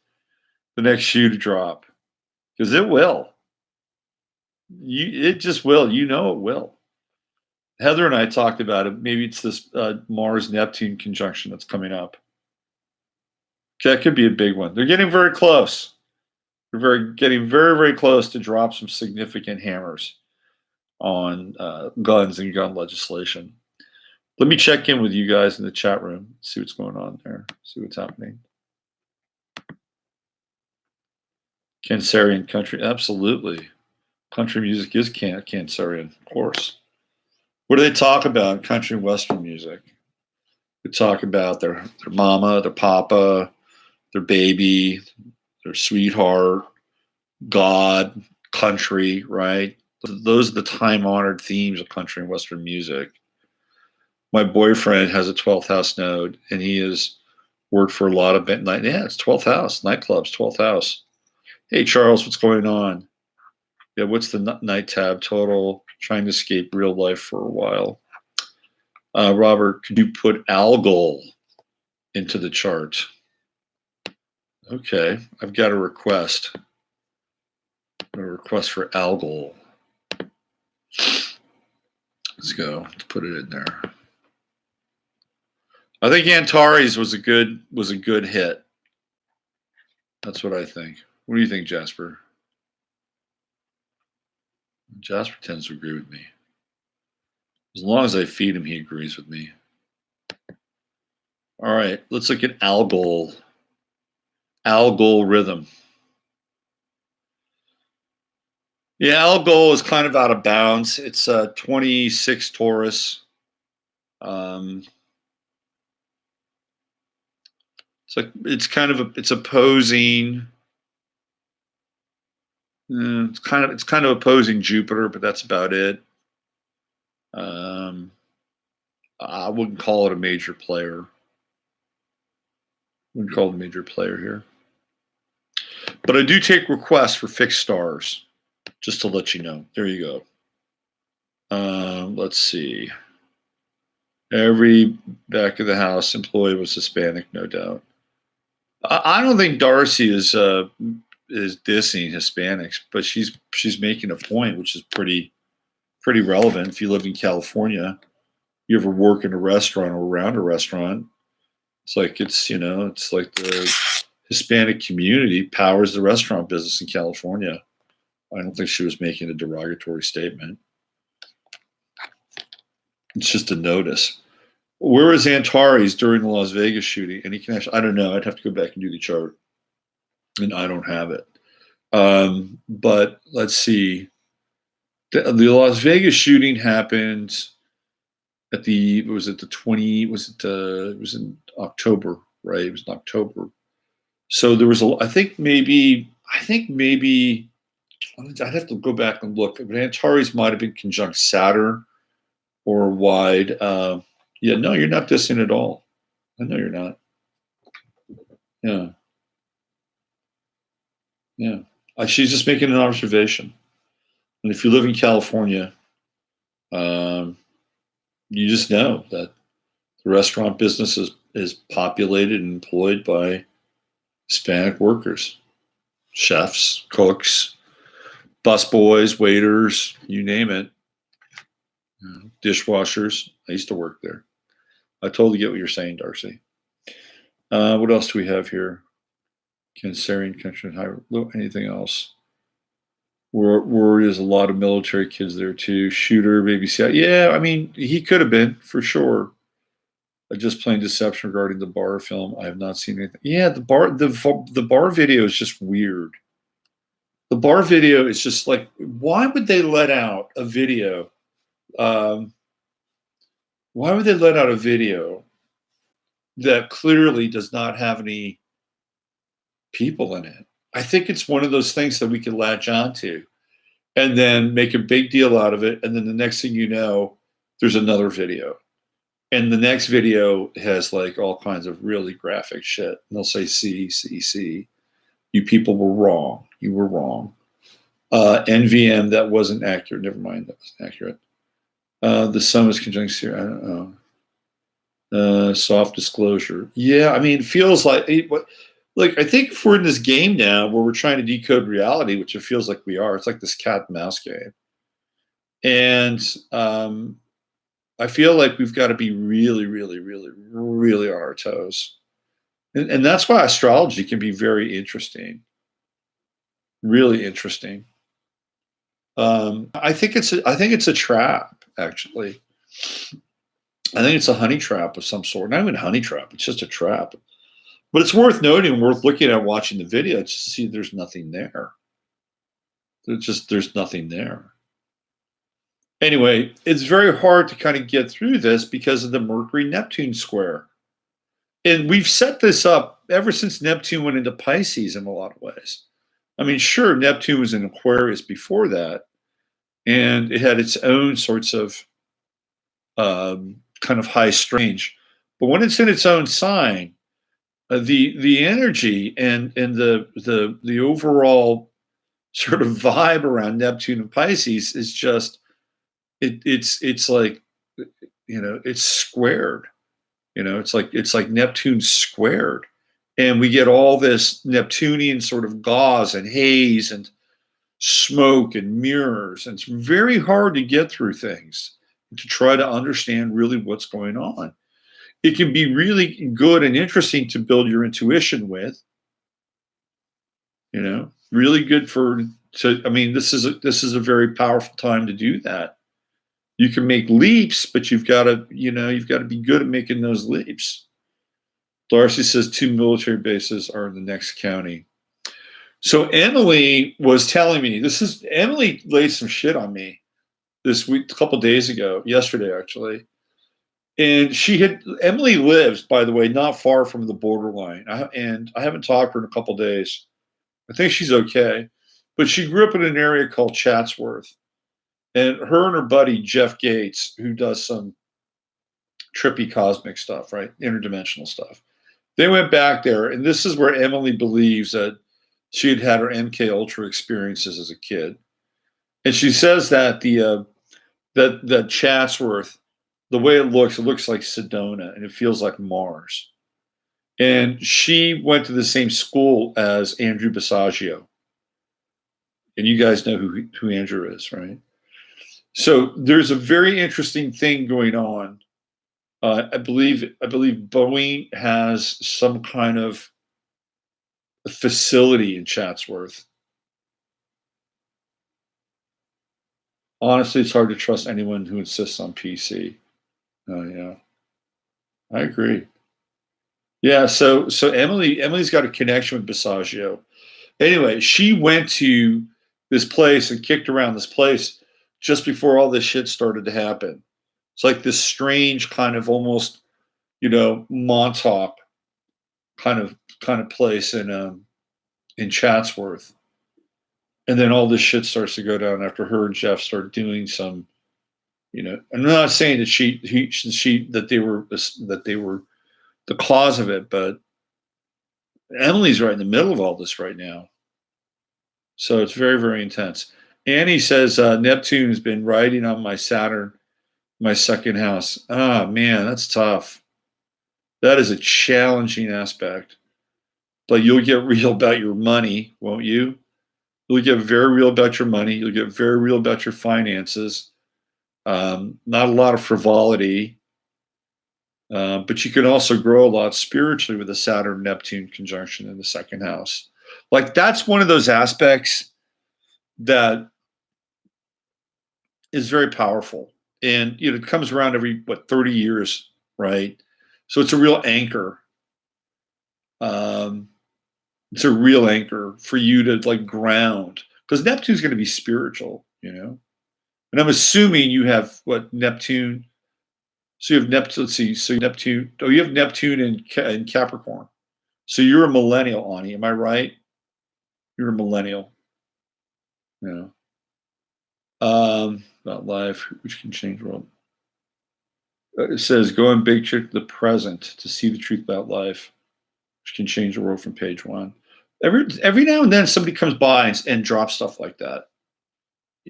shoe to drop, because it will. It just will. It will. Heather and I talked about it. Maybe it's this Mars-Neptune conjunction that's coming up. That could be a big one. They're getting very close. They're getting very, very close to drop some significant hammers on guns and gun legislation. Let me check in with you guys in the chat room, see what's going on there, see what's happening. Cancerian country, absolutely. Country music is Cancerian, of course. What do they talk about in country and Western music? They talk about their mama, their papa, their baby, their sweetheart, God, country, right? Those are the time-honored themes of country and Western music. My boyfriend has a 12th house node, and he has worked for a lot of it's 12th house, nightclubs, 12th house. Hey, Charles, what's going on? Yeah, what's the night tab total? Trying to escape real life for a while. Robert, could you put Algol into the chart? Okay, I've got a request. A request for Algol. Let's go. Let's put it in there. I think Antares was a good hit. That's what I think. What do you think, Jasper? Jasper tends to agree with me. As long as I feed him, he agrees with me. All right, let's look at Algol. Algol rhythm. Yeah, Algol is kind of out of bounds. It's 26 Taurus. It's opposing. It's kind of opposing Jupiter, but that's about it. I wouldn't call it a major player. Wouldn't call it a major player here. But I do take requests for fixed stars, just to let you know. There you go. Let's see. Every back of the house employee was Hispanic, no doubt. I don't think Darcy is dissing Hispanics, but she's making a point, which is pretty relevant. If you live in California, you ever work in a restaurant or around a restaurant, it's like the Hispanic community powers the restaurant business in California. I don't think she was making a derogatory statement. It's just a notice. Where was Antares during the Las Vegas shooting? Any connection? I don't know. I'd have to go back and do the chart, and I don't have it. But let's see. The Las Vegas shooting happened at it was in October, right? It was in October. So there was maybe I'd have to go back and look. But Antares might have been conjunct Saturn or wide. Yeah, no, you're not dissing at all. I know you're not. Yeah. Yeah. She's just making an observation. And if you live in California, you just know that the restaurant business is populated and employed by Hispanic workers, chefs, cooks, busboys, waiters, you name it, dishwashers. I used to work there. I totally get what you're saying, Darcy. What else do we have here? Cancerian country, anything else? Where there's a lot of military kids there too. Shooter, baby Seattle. Yeah, I mean, he could have been for sure. Just plain deception regarding the bar film. I have not seen anything. Yeah, the bar video is just weird. The bar video is just like, why would they let out a video? Why would they let out a video that clearly does not have any people in it? I think it's one of those things that we can latch onto and then make a big deal out of it. And then the next thing you know, there's another video. And the next video has like all kinds of really graphic shit. And they'll say, see, you people were wrong. You were wrong. NVM, that wasn't accurate. Never mind, that wasn't accurate. The sun is conjunct here. I don't know. Soft disclosure. Yeah, I mean, it feels like I think if we're in this game now where we're trying to decode reality, which it feels like we are, it's like this cat and mouse game. And I feel like we've got to be really, really, really, really on our toes. And that's why astrology can be very interesting. Really interesting. I think it's a trap, actually. I think it's a honey trap of some sort. Not even a honey trap, it's just a trap. But it's worth noting, worth looking at watching the video just to see there's nothing there. There's nothing there. Anyway, it's very hard to kind of get through this because of the Mercury-Neptune square. And we've set this up ever since Neptune went into Pisces in a lot of ways. I mean, sure, Neptune was in Aquarius before that, and it had its own sorts of kind of high strange. But when it's in its own sign, the energy and the overall sort of vibe around Neptune and Pisces is just it's like, you know, it's squared. You know, it's like Neptune squared, and we get all this Neptunian sort of gauze and haze and smoke and mirrors, and it's very hard to get through things to try to understand really what's going on. It can be really good and interesting to build your intuition with, you know, really good I mean, this is a very powerful time to do that. You can make leaps, but you've got to be good at making those leaps. Darcy says 2 military bases are in the next county. So Emily was telling me, Emily laid some shit on me this week, a couple days ago, yesterday actually. And Emily lives, by the way, not far from the borderline. And I haven't talked to her in a couple days. I think she's okay. But she grew up in an area called Chatsworth. And her and her buddy, Jeff Gates, who does some trippy cosmic stuff, right? Interdimensional stuff. They went back there, and this is where Emily believes that she had had her MK Ultra experiences as a kid. And she says that that Chatsworth, the way it looks like Sedona, and it feels like Mars. And she went to the same school as Andrew Basiago. And you guys know who Andrew is, right? So there's a very interesting thing going on. I believe Boeing has some kind of facility in Chatsworth. Honestly, it's hard to trust anyone who insists on PC. Oh yeah, I agree. Yeah, so Emily's got a connection with Basiago. Anyway, she went to this place and kicked around this place just before all this shit started to happen. It's like this strange kind of almost, Montauk kind of place in Chatsworth. And then all this shit starts to go down after her and Jeff start doing some, I'm not saying that that they were the cause of it, but Emily's right in the middle of all this right now. So it's very, very intense. Annie says Neptune has been riding on my Saturn, my second house. Ah, man, that's tough. That is a challenging aspect. But you'll get real about your money, won't you? You'll get very real about your money. You'll get very real about your finances. Not a lot of frivolity. But you can also grow a lot spiritually with the Saturn-Neptune conjunction in the second house. Like, that's one of those aspects that is very powerful. And, it comes around every, 30 years, right? So it's a real anchor. It's a real anchor for you to, ground. Because Neptune's going to be spiritual, And I'm assuming you have, Neptune... So you have Neptune. Let's see. So Neptune. Oh, you have Neptune in Capricorn. So you're a millennial, Ani. Am I right? You're a millennial. Yeah. About life, which can change the world. It says, "Going big to the present to see the truth about life, which can change the world." From page 1. Every now and then, somebody comes by and drops stuff like that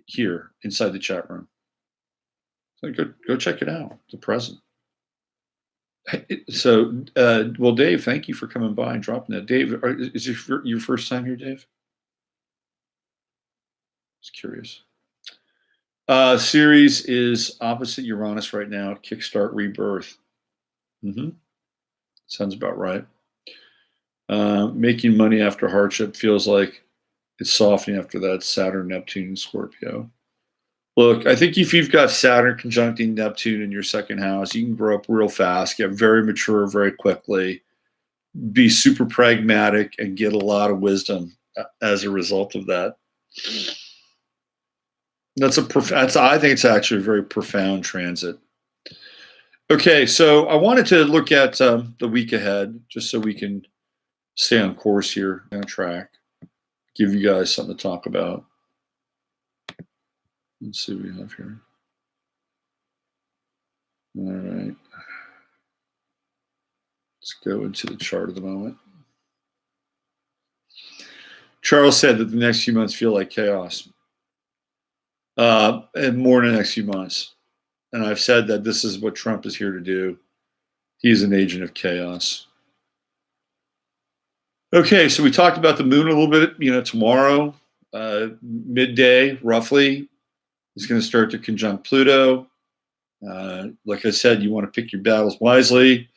here inside the chat room. So go check it out. The present. So, well, Dave, thank you for coming by and dropping that. Dave, is this your first time here, Dave? Just curious. Ceres is opposite Uranus right now. Kickstart rebirth. Sounds about right. Making money after hardship feels like it's softening after that. Saturn, Neptune, and Scorpio. Look, I think if you've got Saturn conjuncting Neptune in your second house, you can grow up real fast, get very mature very quickly, be super pragmatic, and get a lot of wisdom as a result of that. I think it's actually a very profound transit. Okay, so I wanted to look at the week ahead, just so we can stay on course here, on track, give you guys something to talk about. Let's see what we have here. All right. Let's go into the chart of the moment. Charles said that the next few months feel like chaos. And more in the next few months. And I've said that this is what Trump is here to do. He's an agent of chaos. Okay, so we talked about the moon a little bit. Tomorrow, midday, roughly, it's going to start to conjunct Pluto. Like I said, you want to pick your battles wisely.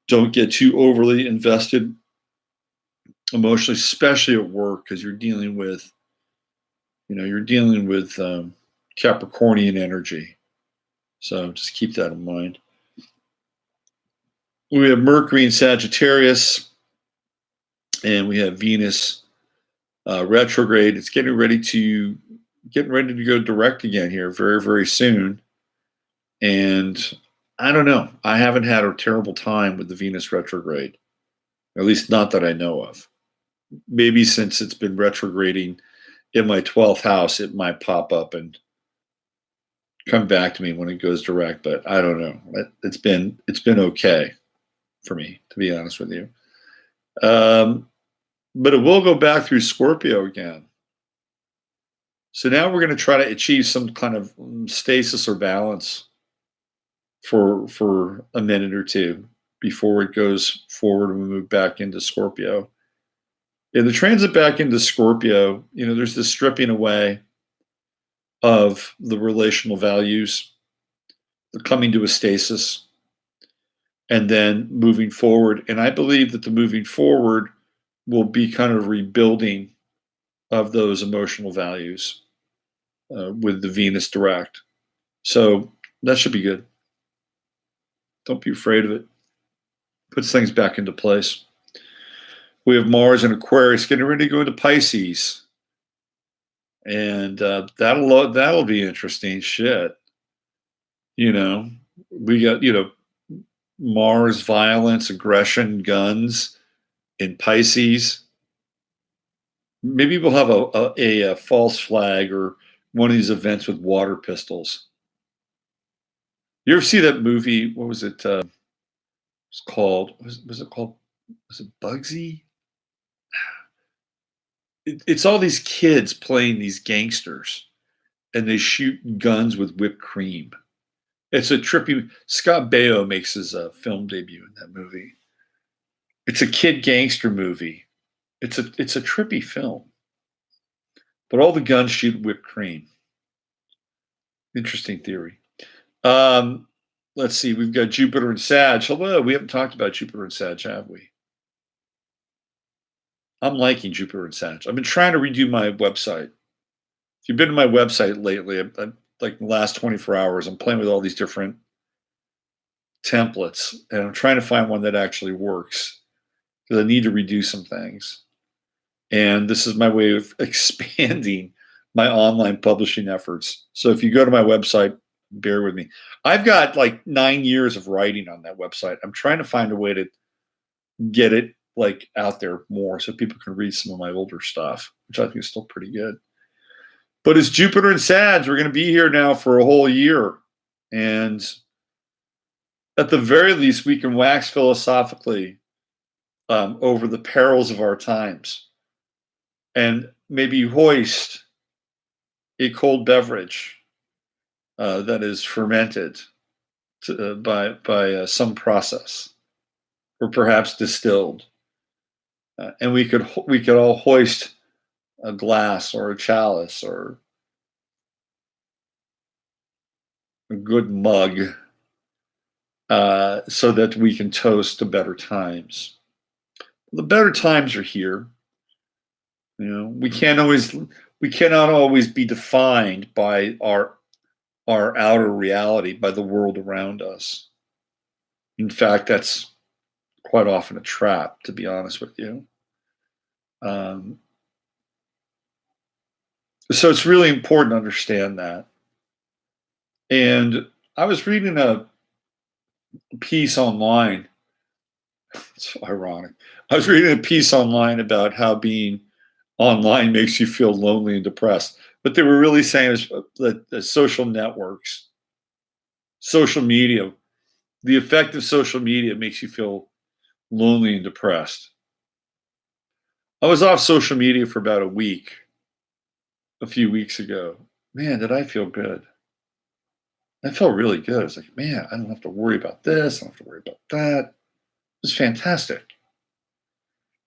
Don't get too overly invested emotionally, especially at work, because you're dealing with, Capricornian energy. So just keep that in mind. We have Mercury in Sagittarius, and we have Venus retrograde. It's getting ready to go direct again here very, very soon. And I don't know. I haven't had a terrible time with the Venus retrograde, at least not that I know of. Maybe since it's been retrograding in my 12th house, it might pop up and come back to me when it goes direct. But I don't know. It's been okay for me, to be honest with you. But it will go back through Scorpio again. So now we're going to try to achieve some kind of stasis or balance for a minute or two before it goes forward and we move back into Scorpio. In the transit back into Scorpio, there's this stripping away of the relational values, the coming to a stasis, and then moving forward. And I believe that the moving forward will be kind of rebuilding of those emotional values with the Venus direct. So that should be good. Don't be afraid of it. Puts things back into place. We have Mars in Aquarius getting ready to go into Pisces. and that'll be interesting shit. You know, we got Mars, violence, aggression, guns in Pisces. Maybe we'll have a false flag or one of these events with water pistols. You ever see that movie? What was it? It's called. Was it called? Was it Bugsy? It's all these kids playing these gangsters, and they shoot guns with whipped cream. It's a trippy. Scott Baio makes his film debut in that movie. It's a kid gangster movie. It's a trippy film, but all the guns shoot whipped cream. Interesting theory. Let's see. We've got Jupiter and Sag. Hello. We haven't talked about Jupiter and Sag, have we? I'm liking Jupiter and Sag. I've been trying to redo my website. If you've been to my website lately, I'm like the last 24 hours, I'm playing with all these different templates, and I'm trying to find one that actually works because I need to redo some things. And this is my way of expanding my online publishing efforts. So if you go to my website, bear with me. I've got like 9 years of writing on that website. I'm trying to find a way to get it like out there more so people can read some of my older stuff, which I think is still pretty good. But it's Jupiter and Sag. We're going to be here now for a whole year. And at the very least, we can wax philosophically over the perils of our times and maybe hoist a cold beverage that is fermented by some process, or perhaps distilled, and we could all hoist a glass or a chalice or a good mug, so that we can toast to better times. The better times are here. We cannot always be defined by our outer reality, by the world around us. In fact, that's quite often a trap, to be honest with you. So it's really important to understand that. And I was reading a piece online. It's ironic. I was reading a piece online about how being online makes you feel lonely and depressed. But they were really saying is that the social networks, social media, the effect of social media makes you feel lonely and depressed. I was off social media for about a few weeks ago. Man, did I feel good. I felt really good. I was like, man, I don't have to worry about this. I don't have to worry about that. It was fantastic.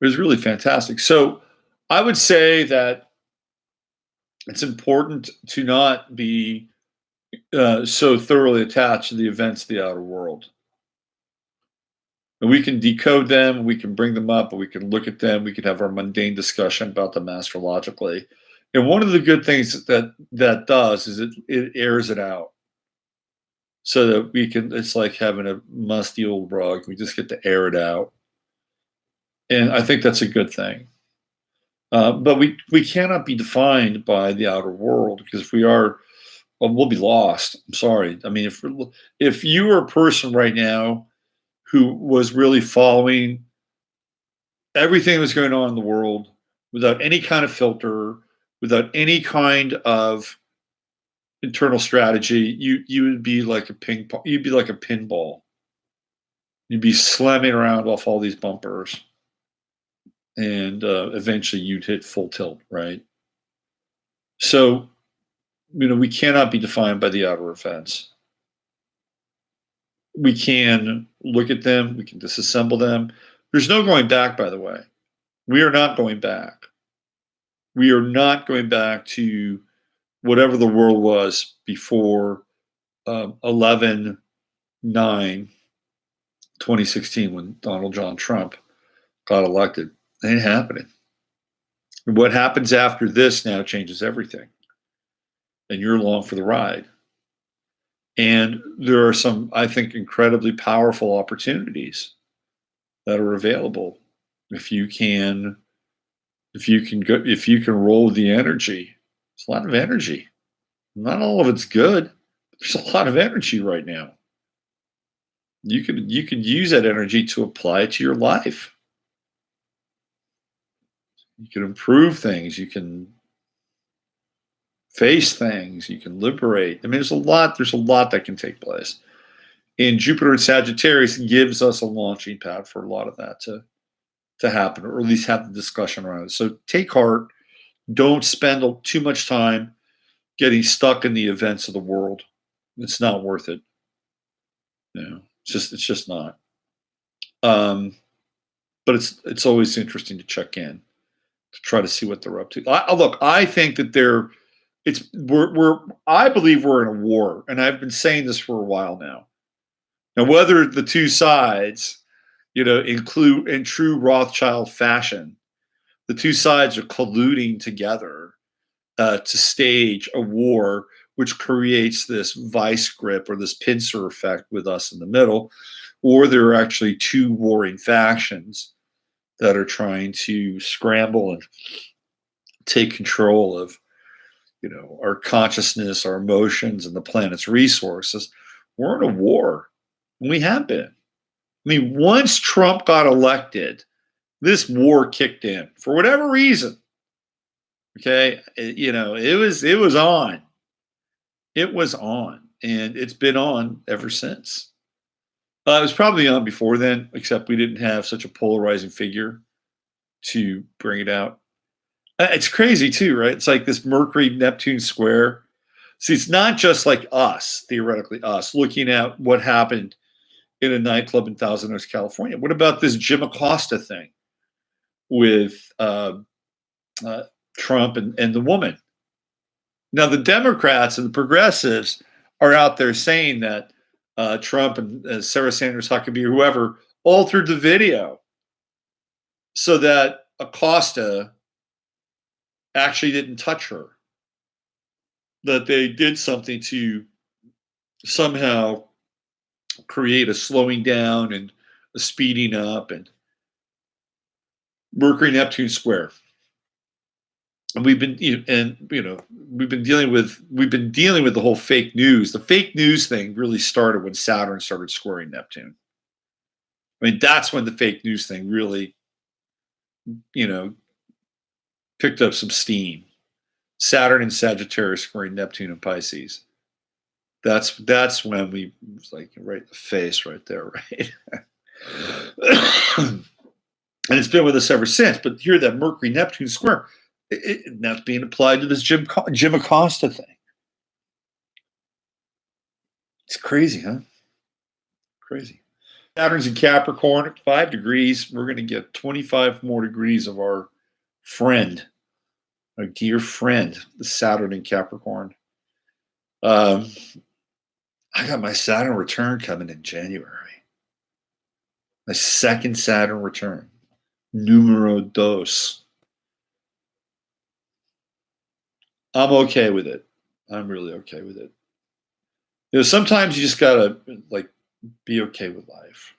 It was really fantastic. So I would say that it's important to not be so thoroughly attached to the events of the outer world. And we can decode them, we can bring them up, we can look at them, we can have our mundane discussion about them astrologically. And one of the good things that does is it airs it out. So that it's like having a musty old rug. We just get to air it out. And I think that's a good thing. But we cannot be defined by the outer world, because we'll be lost. I'm sorry. I mean, if you were a person right now who was really following everything that was going on in the world without any kind of filter, without any kind of internal strategy, you would be like a ping pong. You'd be like a pinball. You'd be slamming around off all these bumpers, and eventually you'd hit full tilt, right? So, we cannot be defined by the outer events. We can look at them, we can disassemble them. There's no going back, by the way. We are not going back. We are not going back to whatever the world was before 11/9/2016, when Donald John Trump got elected. It ain't happening. And what happens after this now changes everything. And you're along for the ride. And there are some, I think, incredibly powerful opportunities that are available if you can roll with the energy It's a lot of energy. Not all of it's good. There's a lot of energy right now. You could use that energy to apply it to your life. You can improve things. You can face things. You can liberate. I mean, there's a lot. There's a lot that can take place. And Jupiter and Sagittarius gives us a launching pad for a lot of that to happen, or at least have the discussion around it. So take heart. Don't spend too much time getting stuck in the events of the world. It's not worth it. It's just not. But it's always interesting to check in to try to see what they're up to. Look, I think that I believe we're in a war, and I've been saying this for a while now. Now, whether the two sides, include in true Rothschild fashion, the two sides are colluding together to stage a war, which creates this vice grip or this pincer effect with us in the middle, or there are actually two warring factions that are trying to scramble and take control of, our consciousness, our emotions, and the planet's resources. We're in a war. We have been. I mean, once Trump got elected, this war kicked in for whatever reason. Okay, it was on. It was on, and it's been on ever since. It was probably on before then, except we didn't have such a polarizing figure to bring it out. It's crazy too, right? It's like this Mercury-Neptune square. See, it's not just like us, theoretically us, looking at what happened in a nightclub in Thousand Oaks, California. What about this Jim Acosta thing with Trump and the woman? Now, the Democrats and the progressives are out there saying that Trump and Sarah Sanders Huckabee or whoever altered the video so that Acosta actually didn't touch her, that they did something to somehow create a slowing down and a speeding up, and Mercury Neptune square. And we've been dealing with the whole fake news. The fake news thing really started when Saturn started squaring Neptune. I mean, that's when the fake news thing really, picked up some steam. Saturn and Sagittarius squaring Neptune and Pisces. That's when we was like right in the face right there, right? And it's been with us ever since. But here, that Mercury Neptune square, that's being applied to this Jim Acosta thing. It's crazy, huh? Crazy. Saturn's in Capricorn at 5 degrees. We're going to get 25 more degrees of our friend, our dear friend, the Saturn in Capricorn. I got my Saturn return coming in January. My second Saturn return. Numero dos. I'm okay with it. I'm really okay with it. Sometimes you just gotta be okay with life.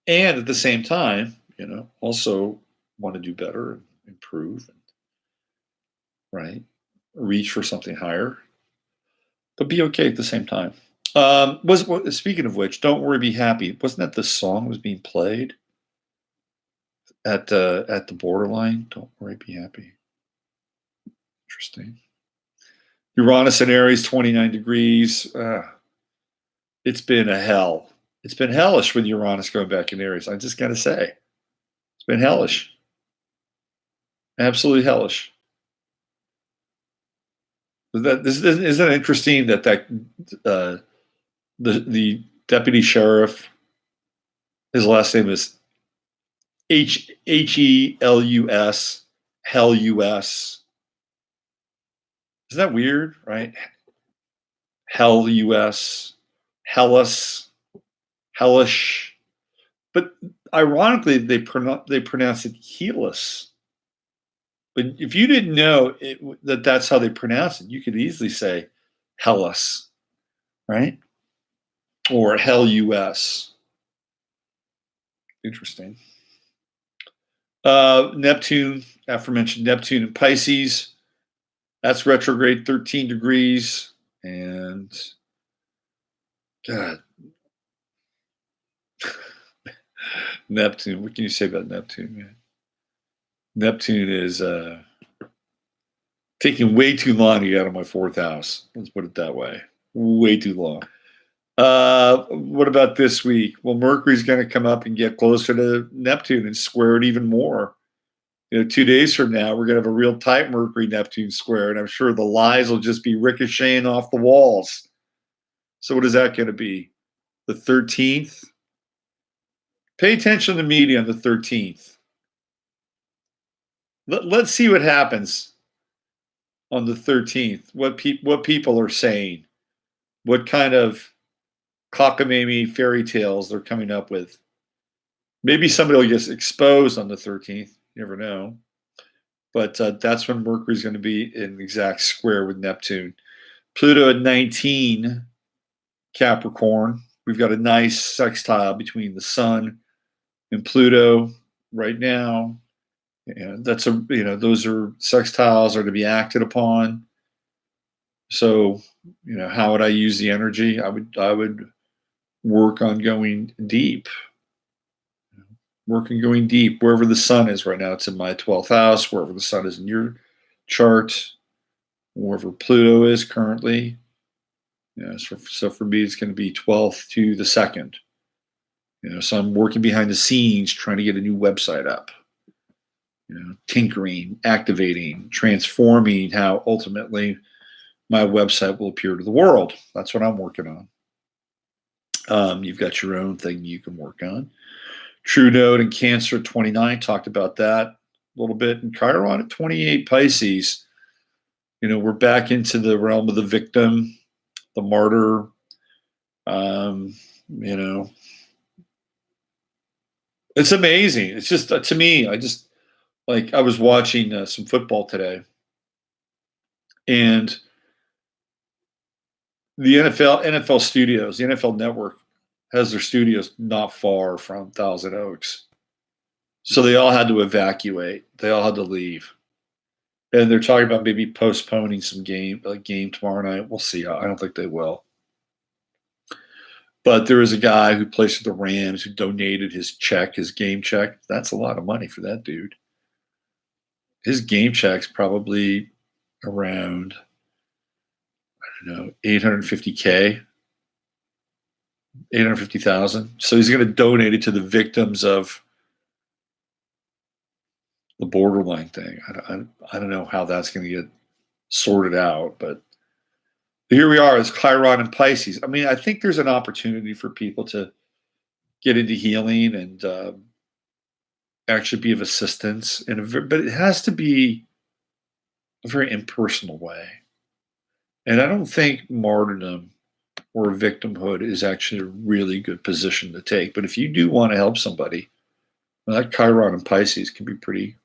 And at the same time, also want to do better and improve, and, right? Reach for something higher, but be okay at the same time. Speaking of which, "Don't Worry, Be Happy." Wasn't that the song was being played at the borderline? "Don't worry, be happy." Interesting. Uranus in Aries, 29 degrees. It's been a hell. It's been hellish with Uranus going back in Aries. I just got to say, it's been hellish. Absolutely hellish. Isn't it interesting that the deputy sheriff, his last name is Helus, Hellus. Isn't that weird, right? Hellus, Hellas, hellish. But ironically, they pronounce it Helus. But if you didn't know that that's how they pronounce it, you could easily say Hellas, right? Or Hellus. Interesting. Neptune, aforementioned Neptune in Pisces. That's retrograde 13 degrees. And God, Neptune. What can you say about Neptune, man? Neptune is taking way too long to get out of my fourth house. Let's put it that way. Way too long. What about this week? Well, Mercury's going to come up and get closer to Neptune and square it even more. 2 days from now, we're going to have a real tight Mercury-Neptune square, and I'm sure the lies will just be ricocheting off the walls. So what is that going to be? The 13th? Pay attention to the media on the 13th. Let's see what happens on the 13th. What people are saying. What kind of cockamamie fairy tales they're coming up with. Maybe somebody will get exposed on the 13th. You never know. But that's when Mercury's going to be in exact square with Neptune. Pluto at 19, Capricorn. We've got a nice sextile between the Sun and Pluto right now. And that's those are sextiles are to be acted upon. So, how would I use the energy? I would work on going deep. Work on going deep. Wherever the Sun is right now, it's in my 12th house. Wherever the Sun is in your chart, wherever Pluto is currently. So for me, it's going to be 12th to the 2nd. So I'm working behind the scenes trying to get a new website up. Tinkering, activating, transforming how ultimately my website will appear to the world. That's what I'm working on. You've got your own thing you can work on. True Node and Cancer 29, talked about that a little bit. And Chiron at 28 Pisces. We're back into the realm of the victim, the martyr. It's amazing. It's just, to me, I was watching some football today. And the NFL studios, the NFL Network has their studios not far from Thousand Oaks. So they all had to evacuate. They all had to leave. And they're talking about maybe postponing some game tomorrow night. We'll see. I don't think they will. But there is a guy who plays for the Rams who donated his game check. That's a lot of money for that dude. His game check's probably around, 850K. 850,000. So he's going to donate it to the victims of the borderline thing. I don't know how that's going to get sorted out, but here we are as Chiron and Pisces. I think there's an opportunity for people to get into healing and actually be of assistance, but it has to be a very impersonal way. And I don't think martyrdom or victimhood is actually a really good position to take. But if you do want to help somebody, that Chiron and Pisces can be pretty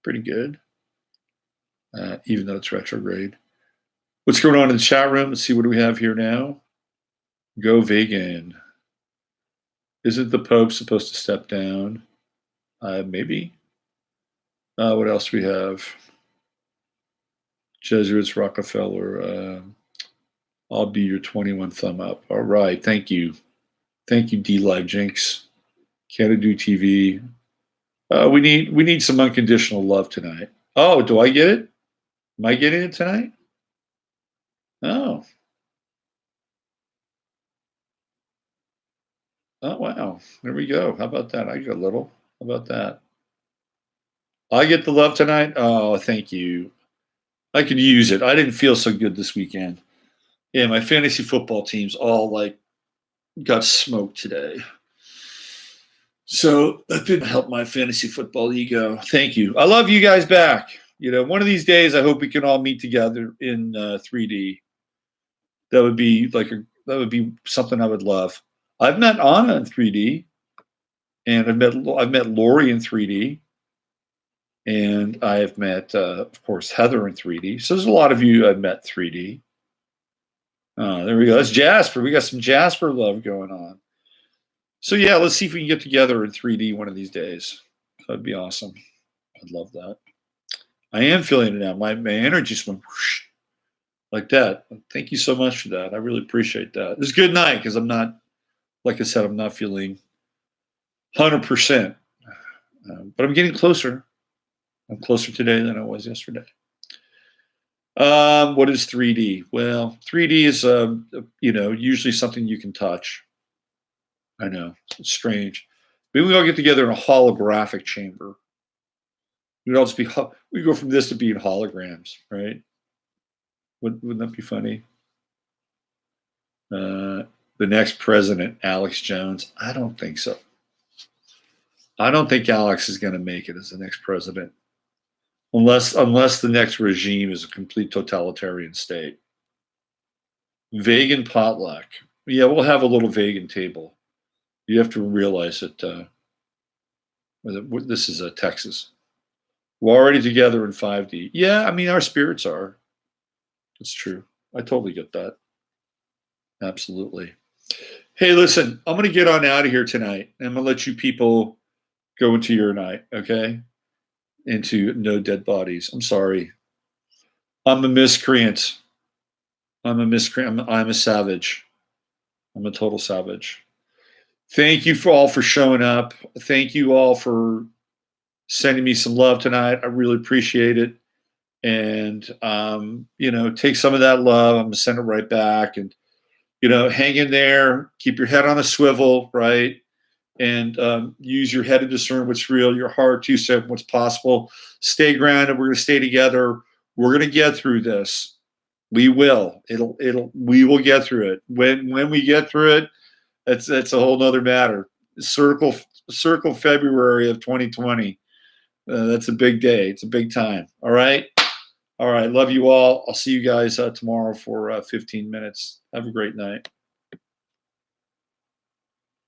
good, even though it's retrograde. What's going on in the chat room? Let's see, what do we have here now? Go vegan. Isn't the Pope supposed to step down? Maybe. What else do we have? Jesuits, Rockefeller. I'll be your 21 thumb up. All right. Thank you. Thank you, D Live Jinx. Canada TV. We need some unconditional love tonight. Oh, do I get it? Am I getting it tonight? Oh. Oh, wow. There we go. How about that? I get a little. How about that? I get the love tonight? Oh, thank you. I could use it. I didn't feel so good this weekend. Yeah, my fantasy football teams all got smoked today. So that didn't help my fantasy football ego. Thank you. I love you guys back. One of these days, I hope we can all meet together in 3D. That would be something I would love. I've met Anna in 3D, and I've met Lori in 3D, and I've met, of course, Heather in 3D. So there's a lot of you I've met 3D. There we go. That's Jasper. We got some Jasper love going on. So yeah, let's see if we can get together in 3D one of these days. That'd be awesome. I'd love that. I am feeling it now. My energy just went whoosh, like that. Thank you so much for that. I really appreciate that. It's a good night because I'm not, like I said, I'm not feeling 100%, but I'm getting closer. I'm closer today than I was yesterday. What is 3D? Well, 3D is, usually something you can touch. I know it's strange. Maybe we all get together in a holographic chamber. We'd all just be. We go from this to being holograms, right? Wouldn't that be funny? The next president, Alex Jones. I don't think so. I don't think Alex is going to make it as the next president, unless the next regime is a complete totalitarian state. Vegan potluck. Yeah, we'll have a little vegan table. You have to realize that this is Texas. We're already together in 5D. Yeah, I mean, our spirits are. It's true. I totally get that. Absolutely. Hey, listen, I'm going to get on out of here tonight. I'm going to let you people go into your night, okay? Into no dead bodies. I'm sorry. I'm a miscreant. I'm a savage. I'm a total savage. Thank you all for showing up. Thank you all for sending me some love tonight. I really appreciate it. And, take some of that love. I'm going to send it right back. And, hang in there. Keep your head on a swivel, right? And use your head to discern what's real, your heart to say what's possible. Stay grounded. We're going to stay together. We're going to get through this. We will. We will get through it. When we get through it, that's a whole nother matter. Circle February of 2020. That's a big day. It's a big time. All right. Love you all. I'll see you guys tomorrow for 15 minutes. Have a great night.